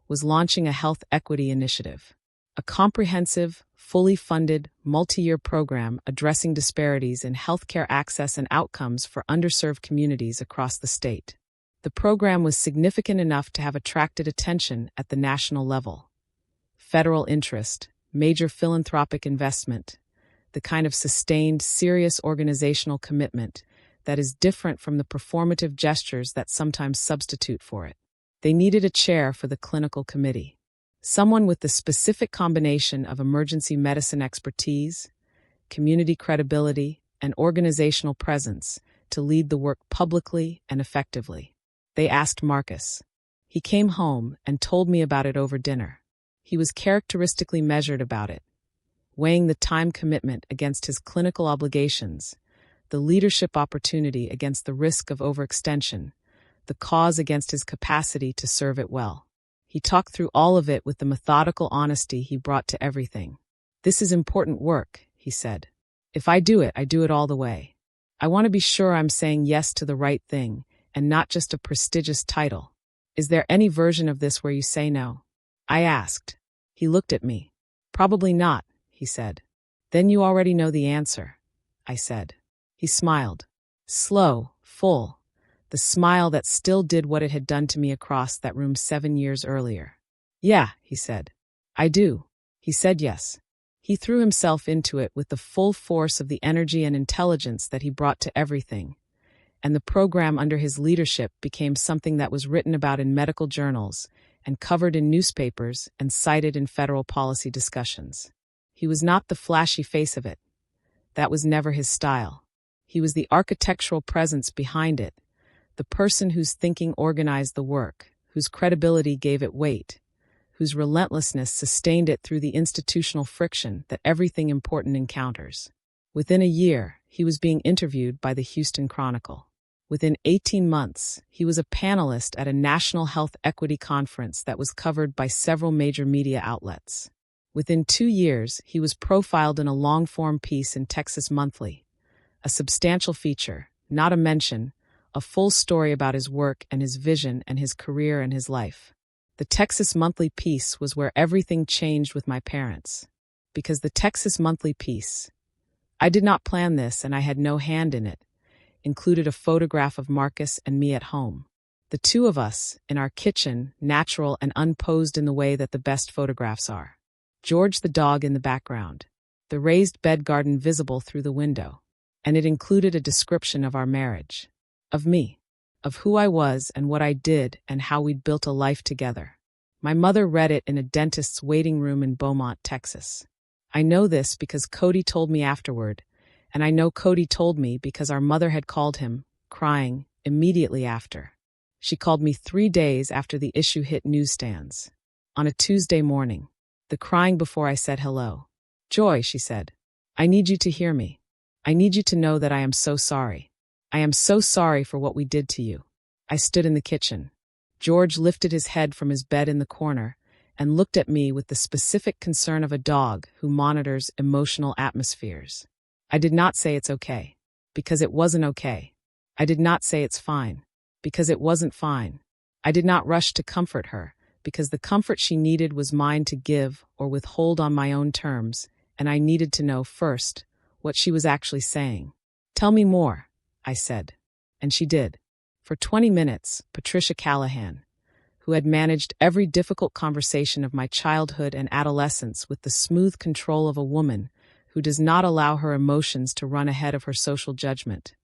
was launching a health equity initiative, a comprehensive, fully funded, multi-year program addressing disparities in healthcare access and outcomes for underserved communities across the state. The program was significant enough to have attracted attention at the national level. Federal interest, major philanthropic investment, the kind of sustained, serious organizational commitment that is different from the performative gestures that sometimes substitute for it. They needed a chair for the clinical committee. Someone with the specific combination of emergency medicine expertise, community credibility, and organizational presence to lead the work publicly and effectively. They asked Marcus. He came home and told me about it over dinner. He was characteristically measured about it, weighing the time commitment against his clinical obligations, the leadership opportunity against the risk of overextension, the cause against his capacity to serve it well. He talked through all of it with the methodical honesty he brought to everything. This is important work, he said. If I do it all the way. I want to be sure I'm saying yes to the right thing and not just a prestigious title. Is there any version of this where you say no? I asked. He looked at me. Probably not, he said. Then you already know the answer, I said. He smiled. Slow, full. The smile that still did what it had done to me across that room 7 years earlier. Yeah, he said. I do. He said yes. He threw himself into it with the full force of the energy and intelligence that he brought to everything. And the program under his leadership became something that was written about in medical journals and covered in newspapers and cited in federal policy discussions. He was not the flashy face of it. That was never his style. He was the architectural presence behind it, the person whose thinking organized the work, whose credibility gave it weight, whose relentlessness sustained it through the institutional friction that everything important encounters. Within a year, he was being interviewed by the Houston Chronicle. Within 18 months, he was a panelist at a national health equity conference that was covered by several major media outlets. Within 2 years, he was profiled in a long-form piece in Texas Monthly, a substantial feature, not a mention, a full story about his work and his vision and his career and his life. The Texas Monthly piece was where everything changed with my parents. Because the Texas Monthly piece, I did not plan this and I had no hand in it, included a photograph of Marcus and me at home. The two of us, in our kitchen, natural and unposed in the way that the best photographs are. George the dog in the background. The raised bed garden visible through the window. And it included a description of our marriage. Of me. Of who I was and what I did and how we'd built a life together. My mother read it in a dentist's waiting room in Beaumont, Texas. I know this because Cody told me afterward, and I know Cody told me because our mother had called him, crying, immediately after. She called me 3 days after the issue hit newsstands. On a Tuesday morning. The crying before I said hello. Joy, she said. I need you to hear me. I need you to know that I am so sorry. I am so sorry for what we did to you. I stood in the kitchen. George lifted his head from his bed in the corner and looked at me with the specific concern of a dog who monitors emotional atmospheres. I did not say it's okay, because it wasn't okay. I did not say it's fine, because it wasn't fine. I did not rush to comfort her, because the comfort she needed was mine to give or withhold on my own terms, and I needed to know first what she was actually saying. Tell me more, I said. And she did. For 20 minutes, Patricia Callahan, who had managed every difficult conversation of my childhood and adolescence with the smooth control of a woman who does not allow her emotions to run ahead of her social judgment.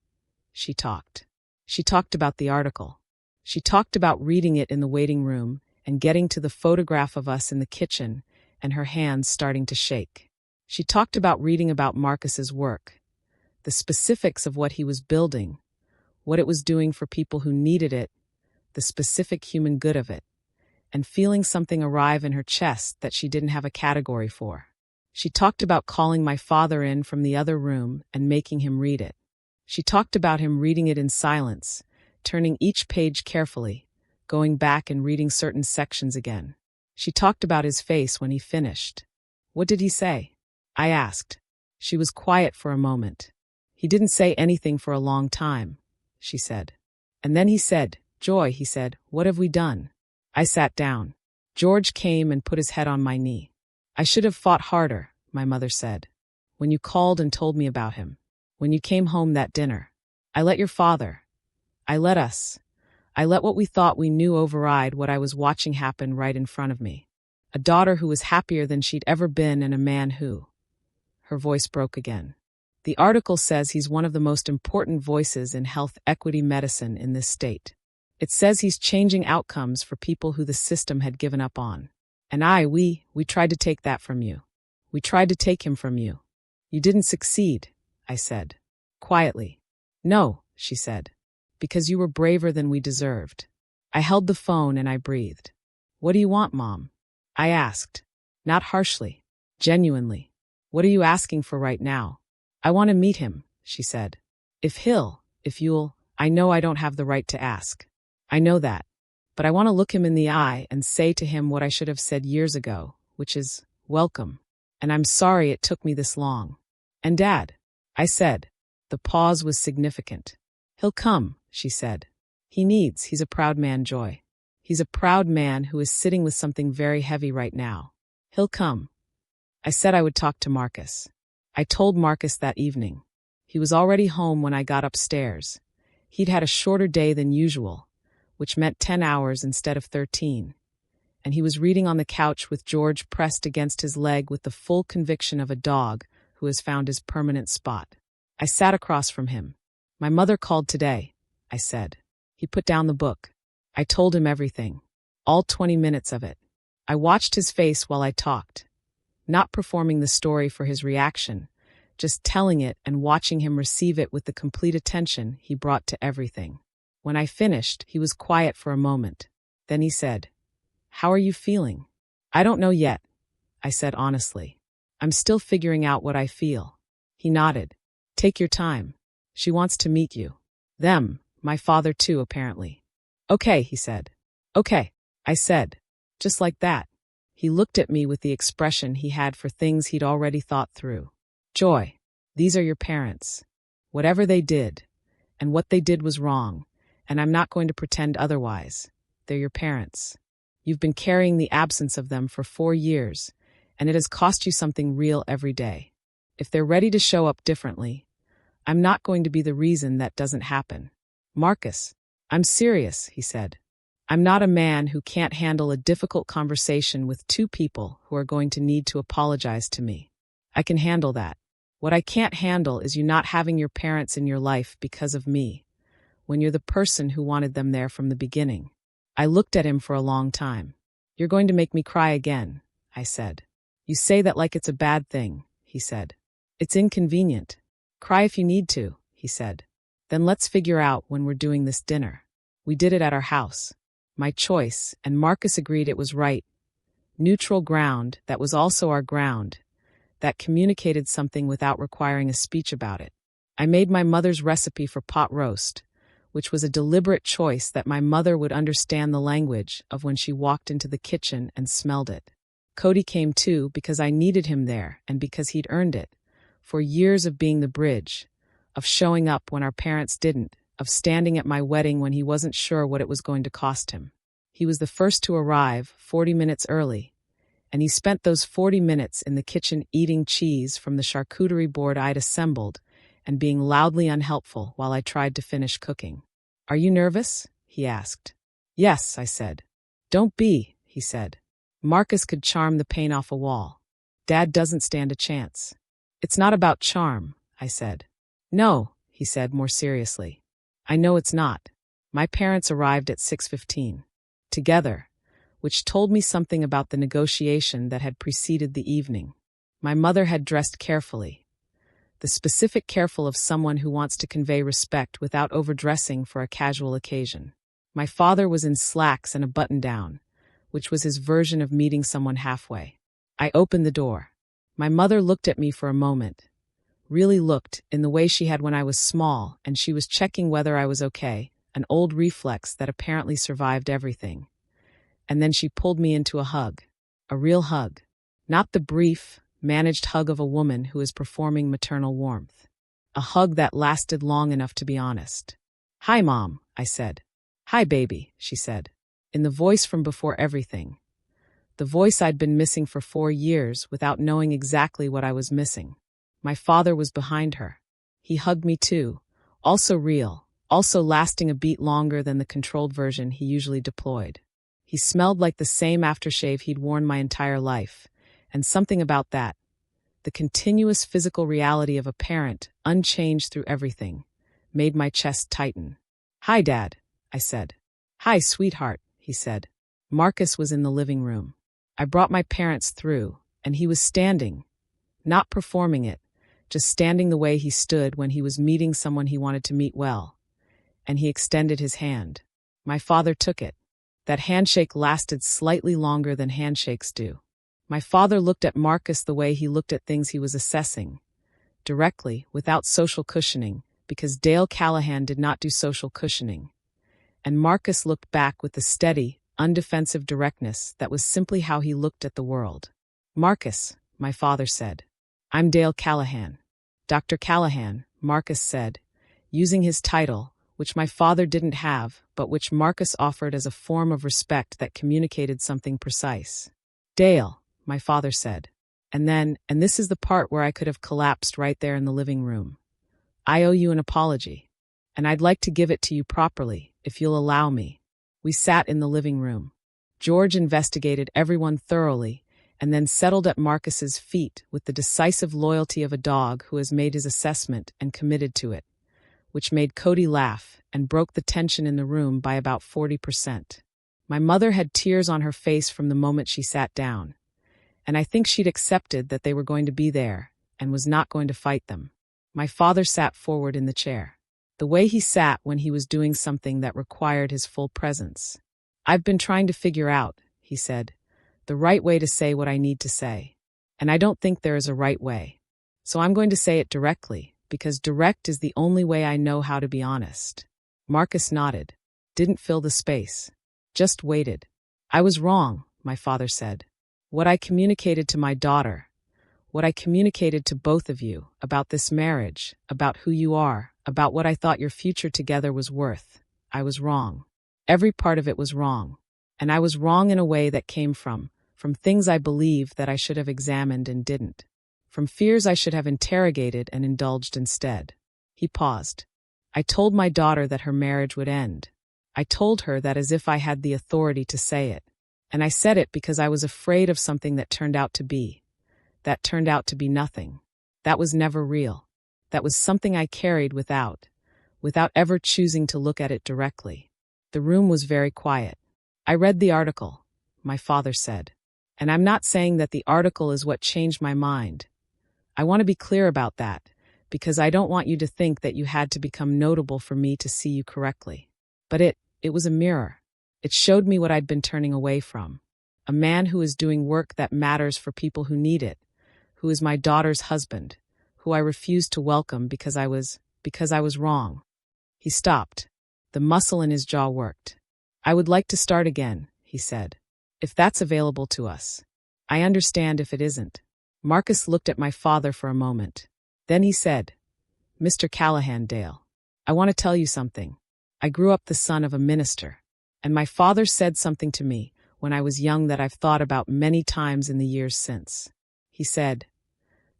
She talked. She talked about the article. She talked about reading it in the waiting room and getting to the photograph of us in the kitchen and her hands starting to shake. She talked about reading about Marcus's work, the specifics of what he was building, what it was doing for people who needed it, the specific human good of it, and feeling something arrive in her chest that she didn't have a category for. She talked about calling my father in from the other room and making him read it. She talked about him reading it in silence, turning each page carefully, going back and reading certain sections again. She talked about his face when he finished. What did he say? I asked. She was quiet for a moment. He didn't say anything for a long time, she said. And then he said, Joy, he said, what have we done? I sat down. George came and put his head on my knee. I should have fought harder, my mother said. When you called and told me about him. When you came home that dinner. I let your father. I let us. I let what we thought we knew override what I was watching happen right in front of me. A daughter who was happier than she'd ever been and a man who. Her voice broke again. The article says he's one of the most important voices in health equity medicine in this state. It says he's changing outcomes for people who the system had given up on. And we tried to take that from you. We tried to take him from you. You didn't succeed, I said. Quietly. No, she said. Because you were braver than we deserved. I held the phone and I breathed. What do you want, Mom? I asked. Not harshly. Genuinely. What are you asking for right now? I want to meet him, she said. If you'll, I know I don't have the right to ask. I know that. But I want to look him in the eye and say to him what I should have said years ago, which is, welcome. And I'm sorry it took me this long. And Dad, I said. The pause was significant. He'll come, she said. He's a proud man, Joy. He's a proud man who is sitting with something very heavy right now. He'll come. I said I would talk to Marcus. I told Marcus that evening. He was already home when I got upstairs. He'd had a shorter day than usual, which meant 10 hours instead of 13. And he was reading on the couch with George pressed against his leg with the full conviction of a dog who has found his permanent spot. I sat across from him. My mother called today, I said. He put down the book. I told him everything. All 20 minutes of it. I watched his face while I talked. Not performing the story for his reaction, just telling it and watching him receive it with the complete attention he brought to everything. When I finished, he was quiet for a moment. Then he said, How are you feeling? I don't know yet, I said honestly. I'm still figuring out what I feel. He nodded. Take your time. She wants to meet you. Them, my father too, apparently. Okay, he said. Okay, I said. Just like that. He looked at me with the expression he had for things he'd already thought through. Joy, these are your parents. Whatever they did, and what they did was wrong, and I'm not going to pretend otherwise. They're your parents. You've been carrying the absence of them for 4 years, and it has cost you something real every day. If they're ready to show up differently, I'm not going to be the reason that doesn't happen. Marcus, I'm serious, he said. I'm not a man who can't handle a difficult conversation with 2 people who are going to need to apologize to me. I can handle that. What I can't handle is you not having your parents in your life because of me, when you're the person who wanted them there from the beginning. I looked at him for a long time. You're going to make me cry again, I said. You say that like it's a bad thing, he said. It's inconvenient. Cry if you need to, he said. Then let's figure out when we're doing this dinner. We did it at our house. My choice, and Marcus agreed it was right. Neutral ground that was also our ground, that communicated something without requiring a speech about it. I made my mother's recipe for pot roast, which was a deliberate choice that my mother would understand the language of when she walked into the kitchen and smelled it. Cody came too because I needed him there and because he'd earned it, for years of being the bridge, of showing up when our parents didn't, of standing at my wedding when he wasn't sure what it was going to cost him. He was the first to arrive, 40 minutes early, and he spent those 40 minutes in the kitchen eating cheese from the charcuterie board I'd assembled and being loudly unhelpful while I tried to finish cooking. Are you nervous? He asked. Yes, I said. Don't be, he said. Marcus could charm the paint off a wall. Dad doesn't stand a chance. It's not about charm, I said. No, he said more seriously. I know it's not. My parents arrived at 6:15. Together, which told me something about the negotiation that had preceded the evening. My mother had dressed carefully. The specific careful of someone who wants to convey respect without overdressing for a casual occasion. My father was in slacks and a button-down, which was his version of meeting someone halfway. I opened the door. My mother looked at me for a moment. Really looked, in the way she had when I was small, and she was checking whether I was okay, an old reflex that apparently survived everything. And then she pulled me into a hug. A real hug. Not the brief, managed hug of a woman who is performing maternal warmth. A hug that lasted long enough to be honest. Hi, Mom, I said. Hi, baby, she said, in the voice from before everything. The voice I'd been missing for 4 years without knowing exactly what I was missing. My father was behind her. He hugged me too, also real, also lasting a beat longer than the controlled version he usually deployed. He smelled like the same aftershave he'd worn my entire life, and something about that, the continuous physical reality of a parent, unchanged through everything, made my chest tighten. Hi, Dad, I said. Hi, sweetheart, he said. Marcus was in the living room. I brought my parents through, and he was standing, not performing it, just standing the way he stood when he was meeting someone he wanted to meet well. And he extended his hand. My father took it. That handshake lasted slightly longer than handshakes do. My father looked at Marcus the way he looked at things he was assessing, directly, without social cushioning, because Dale Callahan did not do social cushioning. And Marcus looked back with the steady, undefensive directness that was simply how he looked at the world. Marcus, my father said. I'm Dale Callahan. Dr. Callahan, Marcus said, using his title, which my father didn't have, but which Marcus offered as a form of respect that communicated something precise. Dale, my father said. And then, and this is the part where I could have collapsed right there in the living room. I owe you an apology. And I'd like to give it to you properly, if you'll allow me. We sat in the living room. George investigated everyone thoroughly, and then settled at Marcus's feet with the decisive loyalty of a dog who has made his assessment and committed to it, which made Cody laugh and broke the tension in the room by about 40%. My mother had tears on her face from the moment she sat down, and I think she'd accepted that they were going to be there and was not going to fight them. My father sat forward in the chair, the way he sat when he was doing something that required his full presence. I've been trying to figure out, he said, the right way to say what I need to say. And I don't think there is a right way. So I'm going to say it directly, because direct is the only way I know how to be honest. Marcus nodded, didn't fill the space, just waited. I was wrong, my father said. What I communicated to my daughter, what I communicated to both of you about this marriage, about who you are, about what I thought your future together was worth, I was wrong. Every part of it was wrong. And I was wrong in a way that came from things I believed that I should have examined and didn't. From fears I should have interrogated and indulged instead. He paused. I told my daughter that her marriage would end. I told her that as if I had the authority to say it. And I said it because I was afraid of something that turned out to be. That turned out to be nothing. That was never real. That was something I carried without ever choosing to look at it directly. The room was very quiet. I read the article, my father said. And I'm not saying that the article is what changed my mind. I want to be clear about that, because I don't want you to think that you had to become notable for me to see you correctly. But it was a mirror. It showed me what I'd been turning away from. A man who is doing work that matters for people who need it, who is my daughter's husband, who I refused to welcome because I was wrong. He stopped. The muscle in his jaw worked. I would like to start again, he said. If that's available to us. I understand if it isn't. Marcus looked at my father for a moment. Then he said, Mr. Callahan Dale, I want to tell you something. I grew up the son of a minister. And my father said something to me when I was young that I've thought about many times in the years since. He said,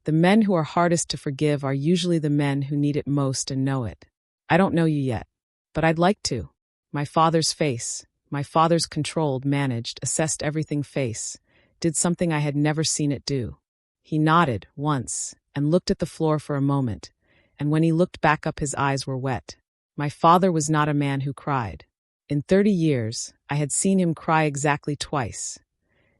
the men who are hardest to forgive are usually the men who need it most and know it. I don't know you yet, but I'd like to. My father's face, my father's controlled, managed, assessed everything face, did something I had never seen it do. He nodded once and looked at the floor for a moment, and when he looked back up his eyes were wet. My father was not a man who cried. In 30 years, I had seen him cry exactly twice.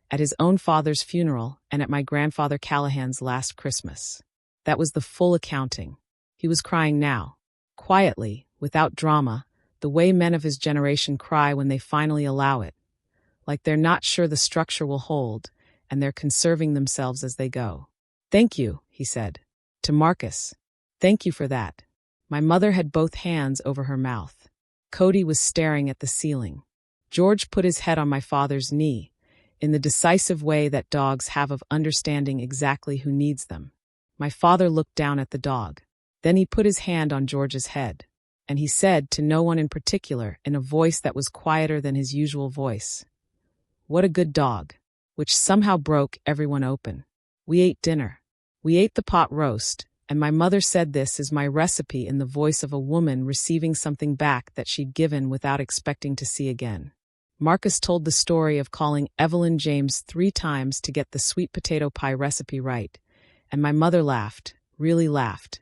At his own father's funeral and at my grandfather Callahan's last Christmas. That was the full accounting. He was crying now, quietly, without drama, the way men of his generation cry when they finally allow it. Like they're not sure the structure will hold, and they're conserving themselves as they go. Thank you, he said. To Marcus. Thank you for that. My mother had both hands over her mouth. Cody was staring at the ceiling. George put his head on my father's knee, in the decisive way that dogs have of understanding exactly who needs them. My father looked down at the dog. Then he put his hand on George's head, and he said to no one in particular in a voice that was quieter than his usual voice, "What a good dog," which somehow broke everyone open. We ate dinner. We ate the pot roast, and my mother said this is my recipe in the voice of a woman receiving something back that she'd given without expecting to see again. Marcus told the story of calling Evelyn James 3 times to get the sweet potato pie recipe right, and my mother laughed, really laughed,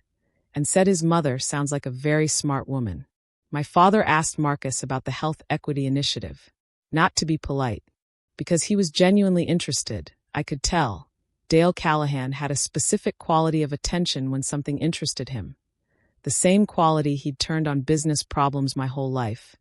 and said his mother sounds like a very smart woman. My father asked Marcus about the Health Equity Initiative. Not to be polite, because he was genuinely interested, I could tell. Dale Callahan had a specific quality of attention when something interested him. The same quality he'd turned on business problems my whole life,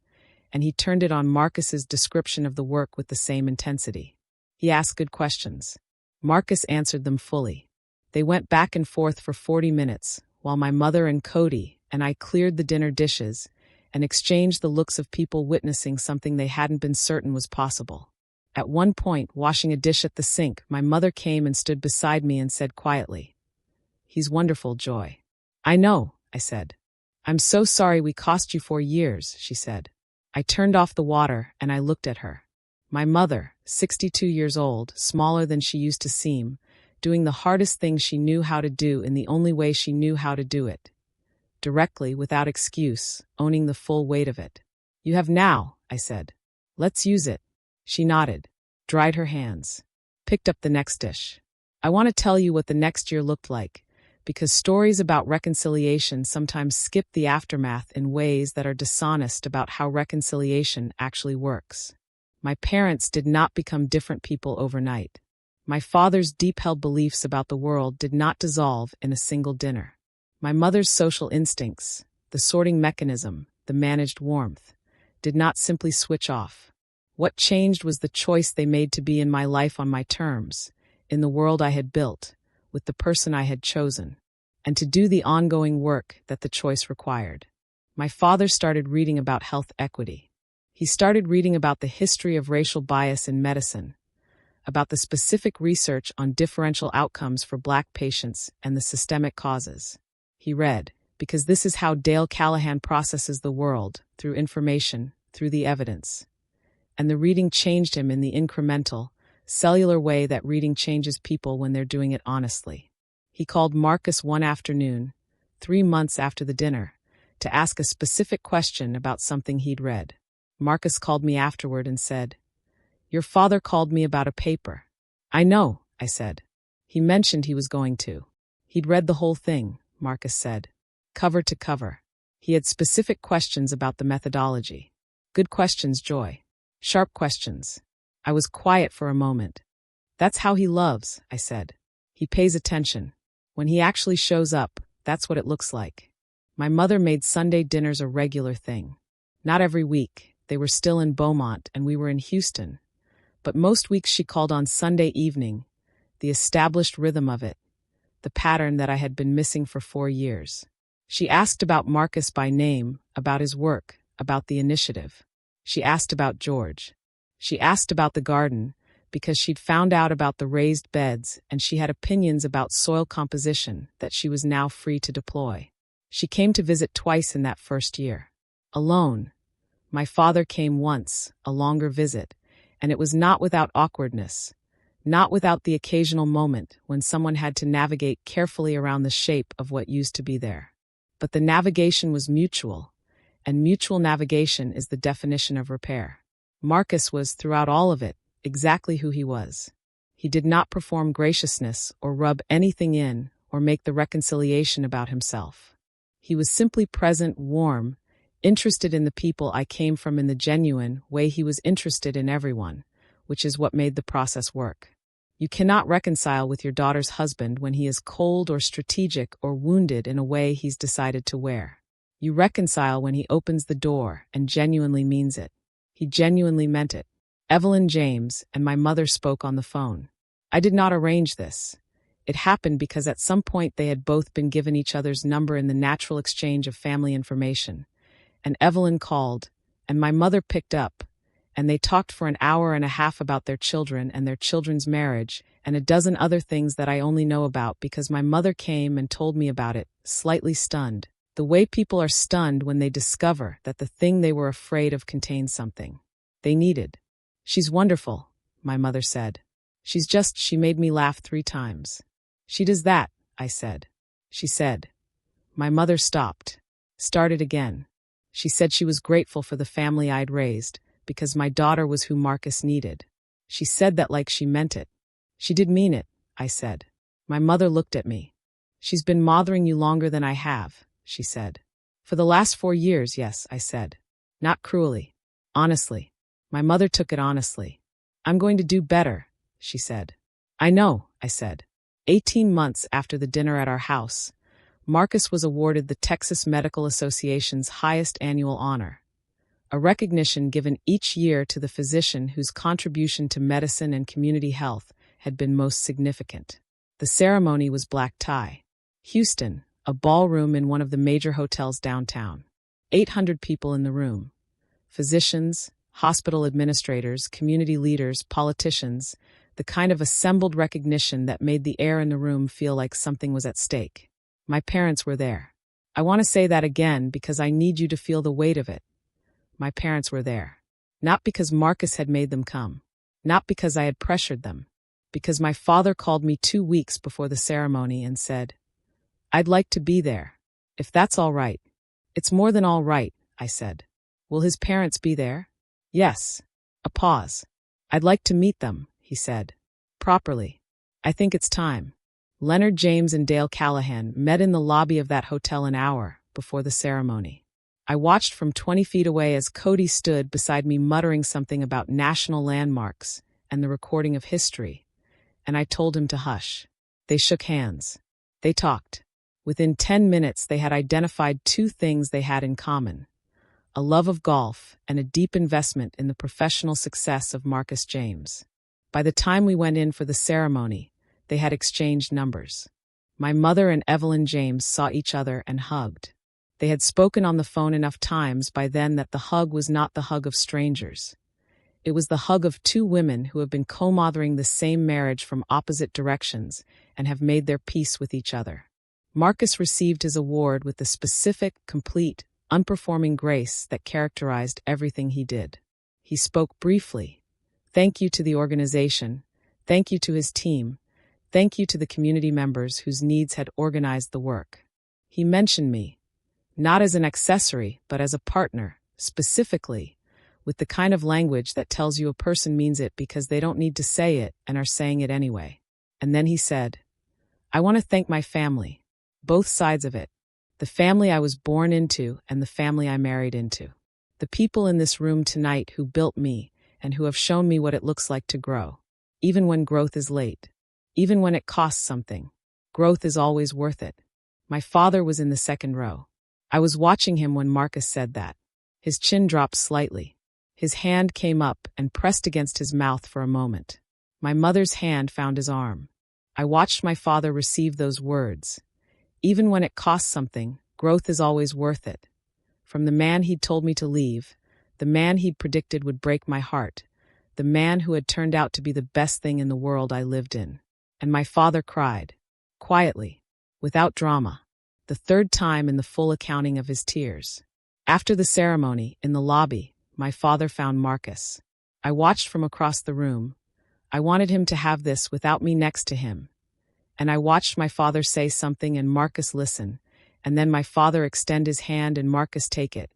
and he turned it on Marcus's description of the work with the same intensity. He asked good questions. Marcus answered them fully. They went back and forth for 40 minutes, while my mother and Cody and I cleared the dinner dishes and exchanged the looks of people witnessing something they hadn't been certain was possible. At one point, washing a dish at the sink, my mother came and stood beside me and said quietly, "He's wonderful, Joy." "I know," I said. "I'm so sorry we cost you 4 years," she said. I turned off the water and I looked at her. My mother, 62 years old, smaller than she used to seem, doing the hardest thing she knew how to do in the only way she knew how to do it. Directly, without excuse, owning the full weight of it. "You have now," I said. "Let's use it." She nodded, dried her hands, picked up the next dish. I want to tell you what the next year looked like, because stories about reconciliation sometimes skip the aftermath in ways that are dishonest about how reconciliation actually works. My parents did not become different people overnight. My father's deep-held beliefs about the world did not dissolve in a single dinner. My mother's social instincts, the sorting mechanism, the managed warmth, did not simply switch off. What changed was the choice they made to be in my life on my terms, in the world I had built, with the person I had chosen, and to do the ongoing work that the choice required. My father started reading about health equity. He started reading about the history of racial bias in medicine, about the specific research on differential outcomes for Black patients and the systemic causes. He read, because this is how Dale Callahan processes the world, through information, through the evidence. and the reading changed him in the incremental, cellular way that reading changes people when they're doing it honestly. He called Marcus one afternoon, 3 months after the dinner, to ask a specific question about something he'd read. Marcus called me afterward and said, "Your father called me about a paper." "I know," I said. "He mentioned he was going to." "He'd read the whole thing," Marcus said, "cover to cover. He had specific questions about the methodology." "Good questions, Joy. Sharp questions." I was quiet for a moment. "That's how he loves," I said. "He pays attention. When he actually shows up, that's what it looks like." My mother made Sunday dinners a regular thing. Not every week. They were still in Beaumont and we were in Houston. But most weeks she called on Sunday evening, the established rhythm of it, the pattern that I had been missing for 4 years. She asked about Marcus by name, about his work, about the initiative. She asked about George. She asked about the garden, because she'd found out about the raised beds and she had opinions about soil composition that she was now free to deploy. She came to visit twice in that first year. Alone. My father came once, a longer visit, and it was not without awkwardness, not without the occasional moment when someone had to navigate carefully around the shape of what used to be there. But the navigation was mutual, and mutual navigation is the definition of repair. Marcus was, throughout all of it, exactly who he was. He did not perform graciousness or rub anything in or make the reconciliation about himself. He was simply present, warm, interested in the people I came from in the genuine way he was interested in everyone, which is what made the process work. You cannot reconcile with your daughter's husband when he is cold or strategic or wounded in a way he's decided to wear. You reconcile when he opens the door and genuinely means it. He genuinely meant it. Evelyn James and my mother spoke on the phone. I did not arrange this. It happened because at some point they had both been given each other's number in the natural exchange of family information. And Evelyn called, and my mother picked up, and they talked for an hour and a half about their children and their children's marriage and a dozen other things that I only know about because my mother came and told me about it, slightly stunned, the way people are stunned when they discover that the thing they were afraid of contains something they needed. "She's wonderful," my mother said. She made me laugh 3 times. "She does that," I said. She said. My mother stopped, started again. She said she was grateful for the family I'd raised, because my daughter was who Marcus needed. She said that like she meant it. "She did mean it," I said. My mother looked at me. "She's been mothering you longer than I have," she said. "For the last 4 years, yes," I said. "Not cruelly. Honestly." My mother took it honestly. "I'm going to do better," she said. "I know," I said. 18 months after the dinner at our house, Marcus was awarded the Texas Medical Association's highest annual honor, a recognition given each year to the physician whose contribution to medicine and community health had been most significant. The ceremony was black tie. Houston, a ballroom in one of the major hotels downtown. 800 people in the room. Physicians, hospital administrators, community leaders, politicians, the kind of assembled recognition that made the air in the room feel like something was at stake. My parents were there. I want to say that again because I need you to feel the weight of it. My parents were there. Not because Marcus had made them come. Not because I had pressured them. Because my father called me 2 weeks before the ceremony and said, "I'd like to be there. If that's all right." "It's more than all right," I said. "Will his parents be there?" "Yes." A pause. "I'd like to meet them," he said. "Properly. I think it's time." Leonard James and Dale Callahan met in the lobby of that hotel an hour before the ceremony. I watched from 20 feet away as Cody stood beside me muttering something about national landmarks and the recording of history, and I told him to hush. They shook hands. They talked. Within 10 minutes they had identified 2 things they had in common: a love of golf and a deep investment in the professional success of Marcus James. By the time we went in for the ceremony, they had exchanged numbers. My mother and Evelyn James saw each other and hugged. They had spoken on the phone enough times by then that the hug was not the hug of strangers. It was the hug of 2 women who have been co-mothering the same marriage from opposite directions and have made their peace with each other. Marcus received his award with the specific, complete, unperforming grace that characterized everything he did. He spoke briefly. Thank you to the organization. Thank you to his team. Thank you to the community members whose needs had organized the work. He mentioned me, not as an accessory, but as a partner, specifically, with the kind of language that tells you a person means it because they don't need to say it and are saying it anyway. And then he said, I want to thank my family, both sides of it, the family I was born into and the family I married into. The people in this room tonight who built me and who have shown me what it looks like to grow, even when growth is late, even when it costs something. Growth is always worth it. My father was in the second row. I was watching him when Marcus said that. His chin dropped slightly. His hand came up and pressed against his mouth for a moment. My mother's hand found his arm. I watched my father receive those words. Even when it costs something, growth is always worth it. From the man he'd told me to leave, the man he'd predicted would break my heart, the man who had turned out to be the best thing in the world I lived in. And my father cried, quietly, without drama, the third time in the full accounting of his tears. After the ceremony, in the lobby, my father found Marcus. I watched from across the room. I wanted him to have this without me next to him. And I watched my father say something and Marcus listen, and then my father extend his hand and Marcus take it,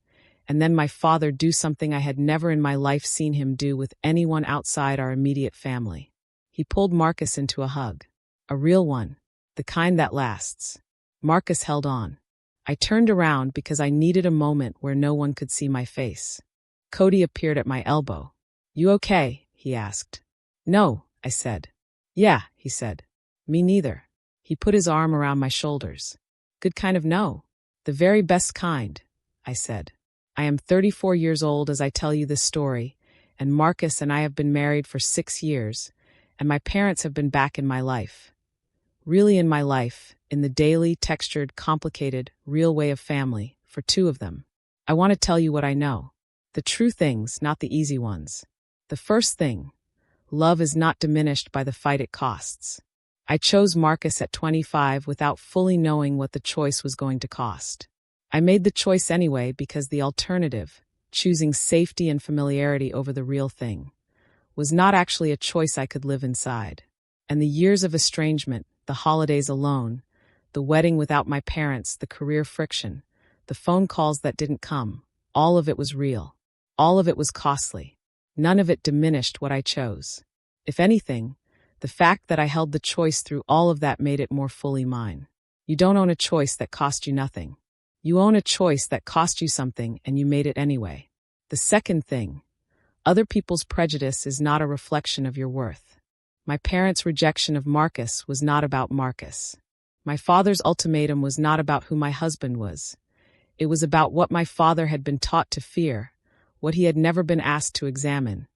and then my father do something I had never in my life seen him do with anyone outside our immediate family. He pulled Marcus into a hug. A real one, the kind that lasts. Marcus held on. I turned around because I needed a moment where no one could see my face. Cody appeared at my elbow. You okay? He asked. No, I said. Yeah, he said. Me neither. He put his arm around my shoulders. Good kind of no. The very best kind, I said. I am 34 years old as I tell you this story, and Marcus and I have been married for 6 years, and my parents have been back in my life. Really in my life, in the daily, textured, complicated, real way of family, for 2 of them. I want to tell you what I know. The true things, not the easy ones. The first thing, love is not diminished by the fight it costs. I chose Marcus at 25 without fully knowing what the choice was going to cost. I made the choice anyway because the alternative, choosing safety and familiarity over the real thing, was not actually a choice I could live inside. And the years of estrangement, the holidays alone, the wedding without my parents, the career friction, the phone calls that didn't come, all of it was real. All of it was costly. None of it diminished what I chose. If anything, the fact that I held the choice through all of that made it more fully mine. You don't own a choice that cost you nothing. You own a choice that cost you something and you made it anyway. The second thing, other people's prejudice is not a reflection of your worth. My parents' rejection of Marcus was not about Marcus. My father's ultimatum was not about who my husband was. It was about what my father had been taught to fear, what he had never been asked to examine,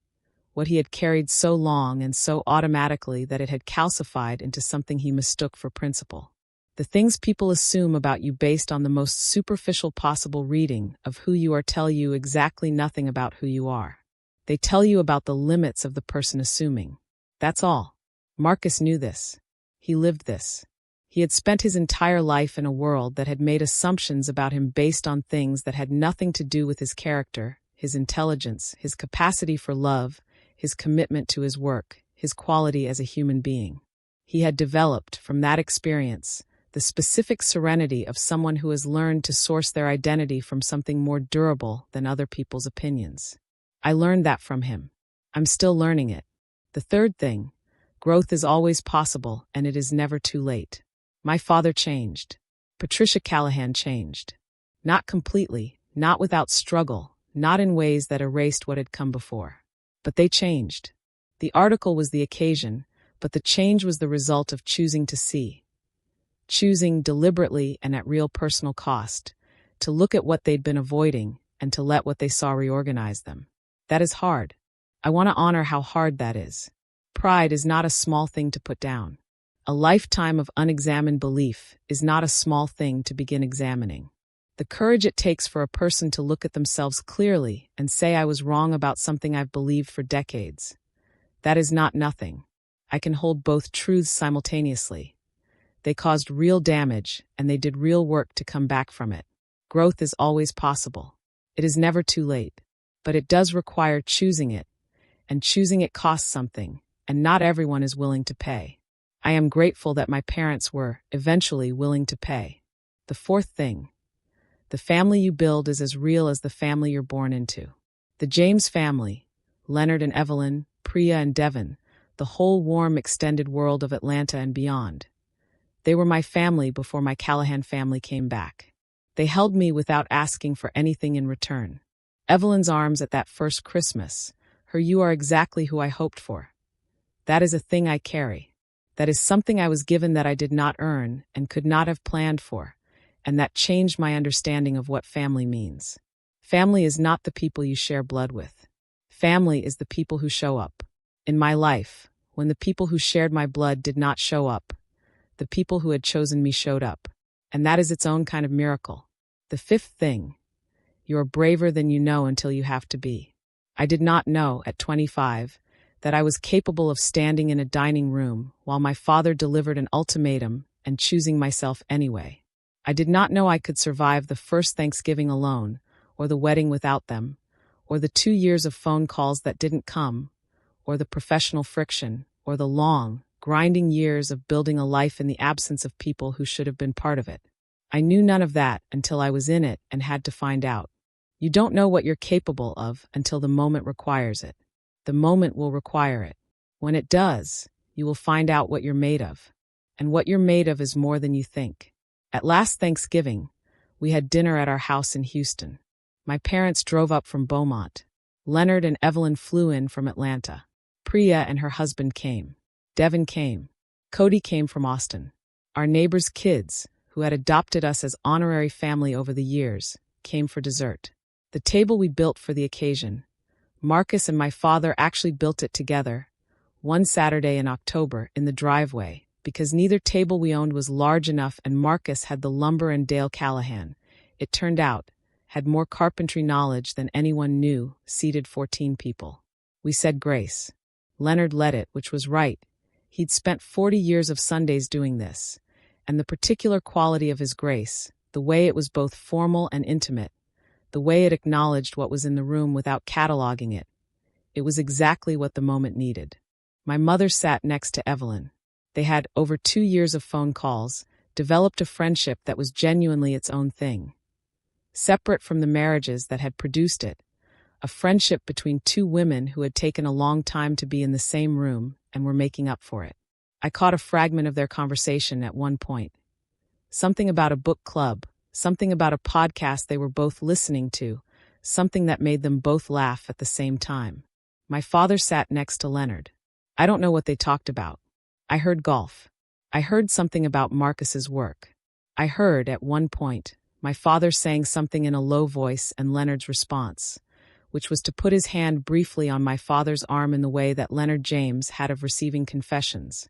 what he had carried so long and so automatically that it had calcified into something he mistook for principle. The things people assume about you based on the most superficial possible reading of who you are tell you exactly nothing about who you are. They tell you about the limits of the person assuming. That's all. Marcus knew this. He lived this. He had spent his entire life in a world that had made assumptions about him based on things that had nothing to do with his character, his intelligence, his capacity for love, his commitment to his work, his quality as a human being. He had developed, from that experience, the specific serenity of someone who has learned to source their identity from something more durable than other people's opinions. I learned that from him. I'm still learning it. The third thing, growth is always possible and it is never too late. My father changed. Patricia Callahan changed. Not completely, not without struggle, not in ways that erased what had come before. But they changed. The article was the occasion, but the change was the result of choosing to see. Choosing deliberately and at real personal cost, to look at what they'd been avoiding and to let what they saw reorganize them. That is hard. I want to honor how hard that is. Pride is not a small thing to put down. A lifetime of unexamined belief is not a small thing to begin examining. The courage it takes for a person to look at themselves clearly and say I was wrong about something I've believed for decades. That is not nothing. I can hold both truths simultaneously. They caused real damage, and they did real work to come back from it. Growth is always possible. It is never too late. but it does require choosing it, and choosing it costs something, and not everyone is willing to pay. I am grateful that my parents were, eventually, willing to pay. The fourth thing. The family you build is as real as the family you're born into. The James family, Leonard and Evelyn, Priya and Devon, the whole warm extended world of Atlanta and beyond. They were my family before my Callahan family came back. They held me without asking for anything in return. Evelyn's arms at that first Christmas, her "you are exactly who I hoped for." That is a thing I carry. That is something I was given that I did not earn and could not have planned for, and that changed my understanding of what family means. Family is not the people you share blood with. Family is the people who show up. In my life, when the people who shared my blood did not show up, the people who had chosen me showed up. And that is its own kind of miracle. The fifth thing. You are braver than you know until you have to be. I did not know, at 25, that I was capable of standing in a dining room while my father delivered an ultimatum and choosing myself anyway. I did not know I could survive the first Thanksgiving alone, or the wedding without them, or the 2 years of phone calls that didn't come, or the professional friction, or the long, grinding years of building a life in the absence of people who should have been part of it. I knew none of that until I was in it and had to find out. You don't know what you're capable of until the moment requires it. The moment will require it. When it does, you will find out what you're made of. And what you're made of is more than you think. At last Thanksgiving, we had dinner at our house in Houston. My parents drove up from Beaumont. Leonard and Evelyn flew in from Atlanta. Priya and her husband came. Devon came. Cody came from Austin. Our neighbors' kids, who had adopted us as honorary family over the years, came for dessert. The table we built for the occasion. Marcus and my father actually built it together, one Saturday in October, in the driveway, because neither table we owned was large enough and Marcus had the lumber and Dale Callahan, it turned out, had more carpentry knowledge than anyone knew, seated 14 people. We said grace. Leonard led it, which was right. He'd spent 40 years of Sundays doing this, and the particular quality of his grace, the way it was both formal and intimate, the way it acknowledged what was in the room without cataloging it. It was exactly what the moment needed. My mother sat next to Evelyn. They had, over 2 years of phone calls, developed a friendship that was genuinely its own thing. Separate from the marriages that had produced it, a friendship between two women who had taken a long time to be in the same room and were making up for it. I caught a fragment of their conversation at one point. Something about a book club, something about a podcast they were both listening to, something that made them both laugh at the same time. My father sat next to Leonard. I don't know what they talked about. I heard golf. I heard something about Marcus's work. I heard, at one point, my father saying something in a low voice and Leonard's response, which was to put his hand briefly on my father's arm in the way that Leonard James had of receiving confessions.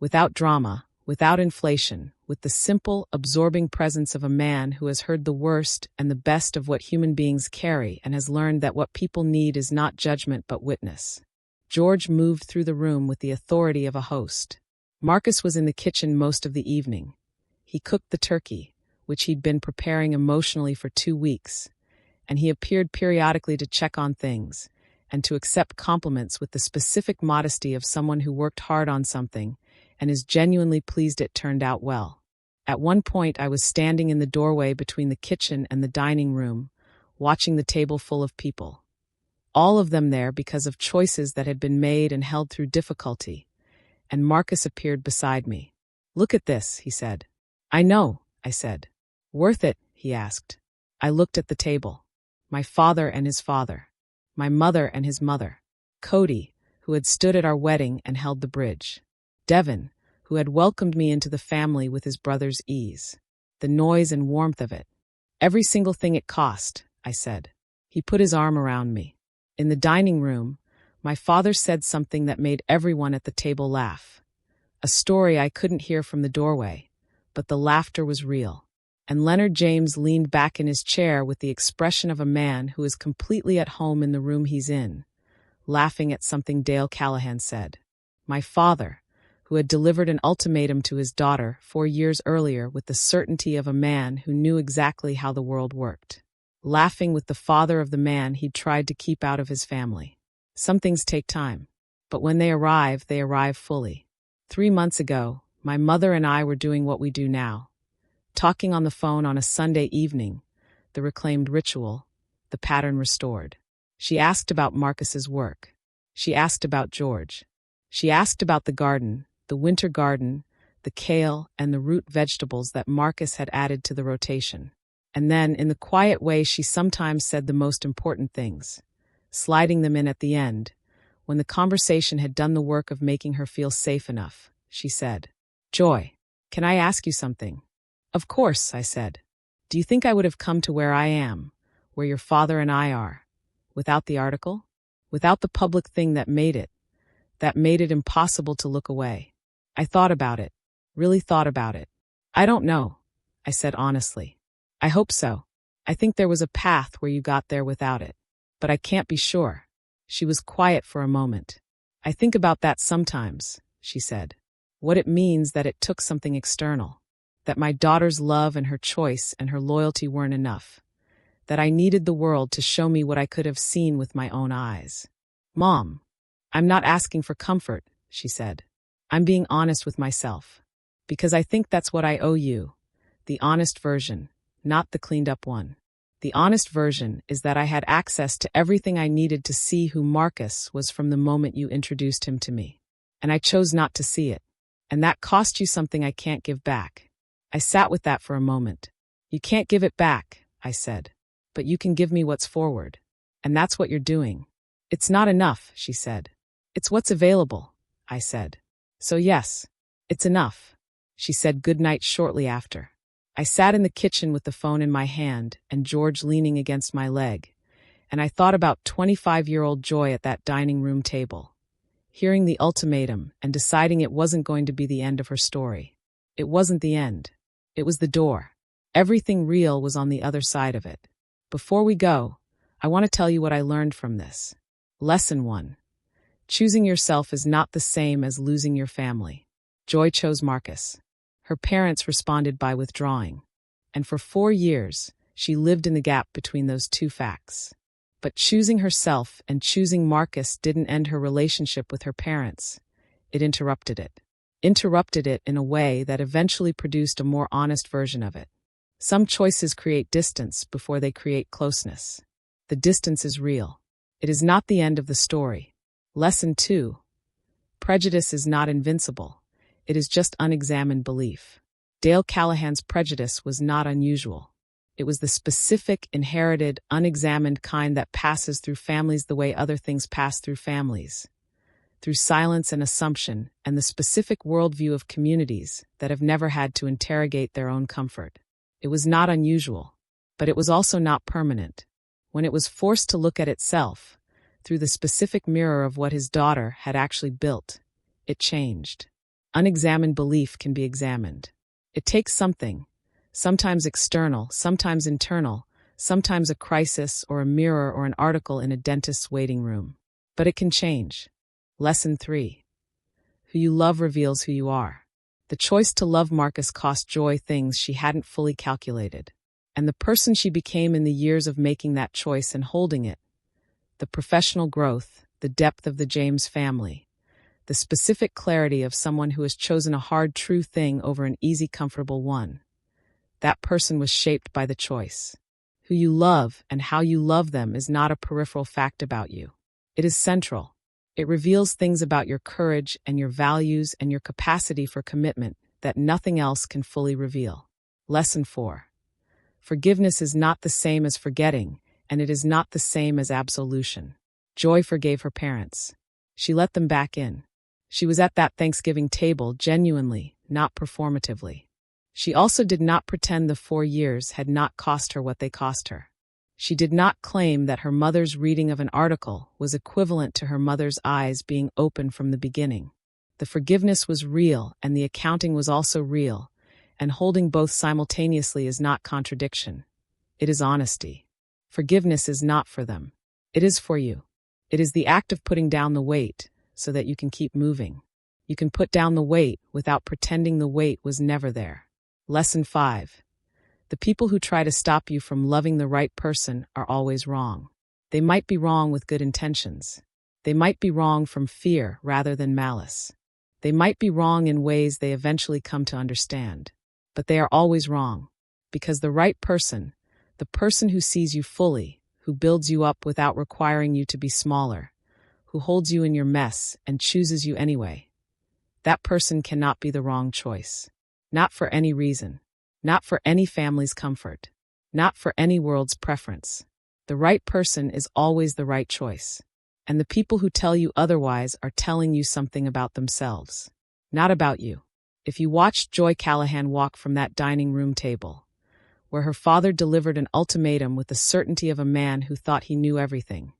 Without drama, without inflation, with the simple, absorbing presence of a man who has heard the worst and the best of what human beings carry and has learned that what people need is not judgment but witness. George moved through the room with the authority of a host. Marcus was in the kitchen most of the evening. He cooked the turkey, which he'd been preparing emotionally for 2 weeks, and he appeared periodically to check on things and to accept compliments with the specific modesty of someone who worked hard on something and is genuinely pleased it turned out well. At one point, I was standing in the doorway between the kitchen and the dining room, watching the table full of people. All of them there because of choices that had been made and held through difficulty, and Marcus appeared beside me. "Look at this," he said. "I know," I said. "Worth it?" he asked. I looked at the table. My father and his father. My mother and his mother. Cody, who had stood at our wedding and held the bridge. Devon, who had welcomed me into the family with his brother's ease. The noise and warmth of it. "Every single thing it cost," I said. He put his arm around me. In the dining room, my father said something that made everyone at the table laugh. A story I couldn't hear from the doorway, but the laughter was real. And Leonard James leaned back in his chair with the expression of a man who is completely at home in the room he's in, laughing at something Dale Callahan said. My father, who had delivered an ultimatum to his daughter 4 years earlier with the certainty of a man who knew exactly how the world worked. laughing with the father of the man he'd tried to keep out of his family. Some things take time, but when they arrive fully. 3 months ago, my mother and I were doing what we do now, talking on the phone on a Sunday evening, the reclaimed ritual, the pattern restored. She asked about Marcus's work. She asked about George. She asked about the garden, the winter garden, the kale and the root vegetables that Marcus had added to the rotation. And then, in the quiet way she sometimes said the most important things, sliding them in at the end, when the conversation had done the work of making her feel safe enough, she said, "Joy, can I ask you something?" "Of course," I said. "Do you think I would have come to where I am, where your father and I are, without the article? Without the public thing that made it impossible to look away?" I thought about it, really thought about it. "I don't know," I said honestly. "I hope so. I think there was a path where you got there without it. But I can't be sure." She was quiet for a moment. "I think about that sometimes," she said. "What it means that it took something external. That my daughter's love and her choice and her loyalty weren't enough. That I needed the world to show me what I could have seen with my own eyes." "Mom, I'm not asking for comfort," she said. "I'm being honest with myself. Because I think that's what I owe you. The honest version, not the cleaned up one. The honest version is that I had access to everything I needed to see who Marcus was from the moment you introduced him to me. And I chose not to see it. And that cost you something I can't give back." I sat with that for a moment. "You can't give it back," I said. "But you can give me what's forward. And that's what you're doing." "It's not enough," she said. "It's what's available," I said. "So yes, it's enough." She said goodnight shortly after. I sat in the kitchen with the phone in my hand and George leaning against my leg, and I thought about 25-year-old Joy at that dining room table, hearing the ultimatum and deciding it wasn't going to be the end of her story. It wasn't the end. It was the door. Everything real was on the other side of it. Before we go, I want to tell you what I learned from this. Lesson 1. Choosing yourself is not the same as losing your family. Joy chose Marcus. Her parents responded by withdrawing. And for 4 years, she lived in the gap between those two facts. But choosing herself and choosing Marcus didn't end her relationship with her parents. It interrupted it. Interrupted it in a way that eventually produced a more honest version of it. Some choices create distance before they create closeness. The distance is real. It is not the end of the story. Lesson 2. Prejudice is not invincible. It is just unexamined belief. Dale Callahan's prejudice was not unusual. It was the specific, inherited, unexamined kind that passes through families the way other things pass through families. Through silence and assumption, and the specific worldview of communities that have never had to interrogate their own comfort. It was not unusual, but it was also not permanent. When it was forced to look at itself, through the specific mirror of what his daughter had actually built, it changed. Unexamined belief can be examined. It takes something, sometimes external, sometimes internal, sometimes a crisis or a mirror or an article in a dentist's waiting room. But it can change. Lesson 3. Who you love reveals who you are. The choice to love Marcus cost Joy things she hadn't fully calculated. And the person she became in the years of making that choice and holding it, the professional growth, the depth of the James family, the specific clarity of someone who has chosen a hard, true thing over an easy, comfortable one. That person was shaped by the choice. Who you love and how you love them is not a peripheral fact about you. It is central. It reveals things about your courage and your values and your capacity for commitment that nothing else can fully reveal. Lesson 4. Forgiveness is not the same as forgetting, and it is not the same as absolution. Joy forgave her parents. She let them back in. She was at that Thanksgiving table genuinely, not performatively. She also did not pretend the 4 years had not cost her what they cost her. She did not claim that her mother's reading of an article was equivalent to her mother's eyes being open from the beginning. The forgiveness was real and the accounting was also real, and holding both simultaneously is not contradiction. It is honesty. Forgiveness is not for them. It is for you. It is the act of putting down the weight so that you can keep moving. You can put down the weight without pretending the weight was never there. Lesson 5. The people who try to stop you from loving the right person are always wrong. They might be wrong with good intentions. They might be wrong from fear rather than malice. They might be wrong in ways they eventually come to understand. But they are always wrong. Because the right person, the person who sees you fully, who builds you up without requiring you to be smaller, who holds you in your mess and chooses you anyway, that person cannot be the wrong choice. Not for any reason. Not for any family's comfort. Not for any world's preference. The right person is always the right choice. And the people who tell you otherwise are telling you something about themselves, not about you. If you watched Joye Callahan walk from that dining room table, where her father delivered an ultimatum with the certainty of a man who thought he knew everything,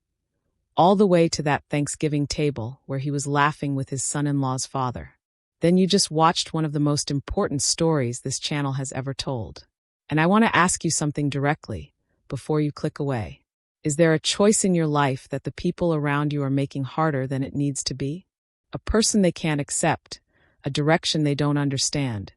all the way to that Thanksgiving table where he was laughing with his son-in-law's father, then you just watched one of the most important stories this channel has ever told. And I want to ask you something directly, before you click away. Is there a choice in your life that the people around you are making harder than it needs to be? A person they can't accept, a direction they don't understand,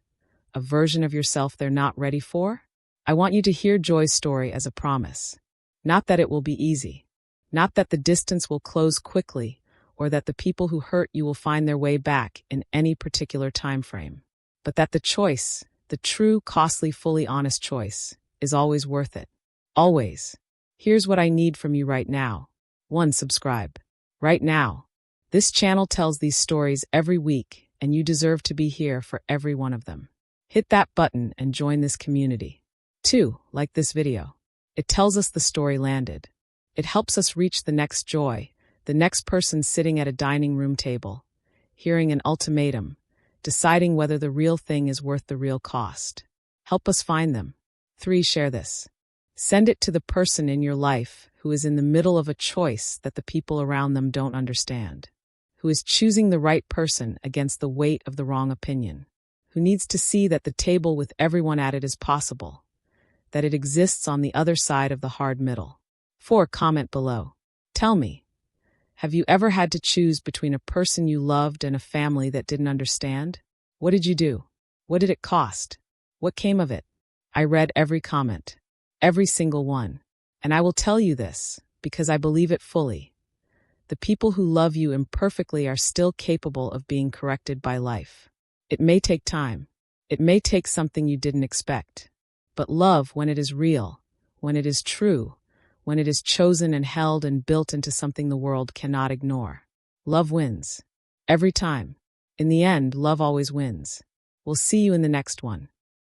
a version of yourself they're not ready for? I want you to hear Joye's story as a promise. Not that it will be easy. Not that the distance will close quickly, or that the people who hurt you will find their way back in any particular time frame. But that the choice, the true, costly, fully honest choice, is always worth it. Always. Here's what I need from you right now. 1. Subscribe. Right now. This channel tells these stories every week, and you deserve to be here for every one of them. Hit that button and join this community. 2. Like this video. It tells us the story landed. It helps us reach the next Joye, the next person sitting at a dining room table, hearing an ultimatum, deciding whether the real thing is worth the real cost. Help us find them. 3. Share this. Send it to the person in your life who is in the middle of a choice that the people around them don't understand, who is choosing the right person against the weight of the wrong opinion, who needs to see that the table with everyone at it is possible, that it exists on the other side of the hard middle. 4. Comment below. Tell me, have you ever had to choose between a person you loved and a family that didn't understand? What did you do? What did it cost? What came of it? I read every comment. Every single one. And I will tell you this, because I believe it fully. The people who love you imperfectly are still capable of being corrected by life. It may take time. It may take something you didn't expect. But love, when it is real, when it is true, when it is chosen and held and built into something the world cannot ignore, love wins. Every time. In the end, love always wins. We'll see you in the next one.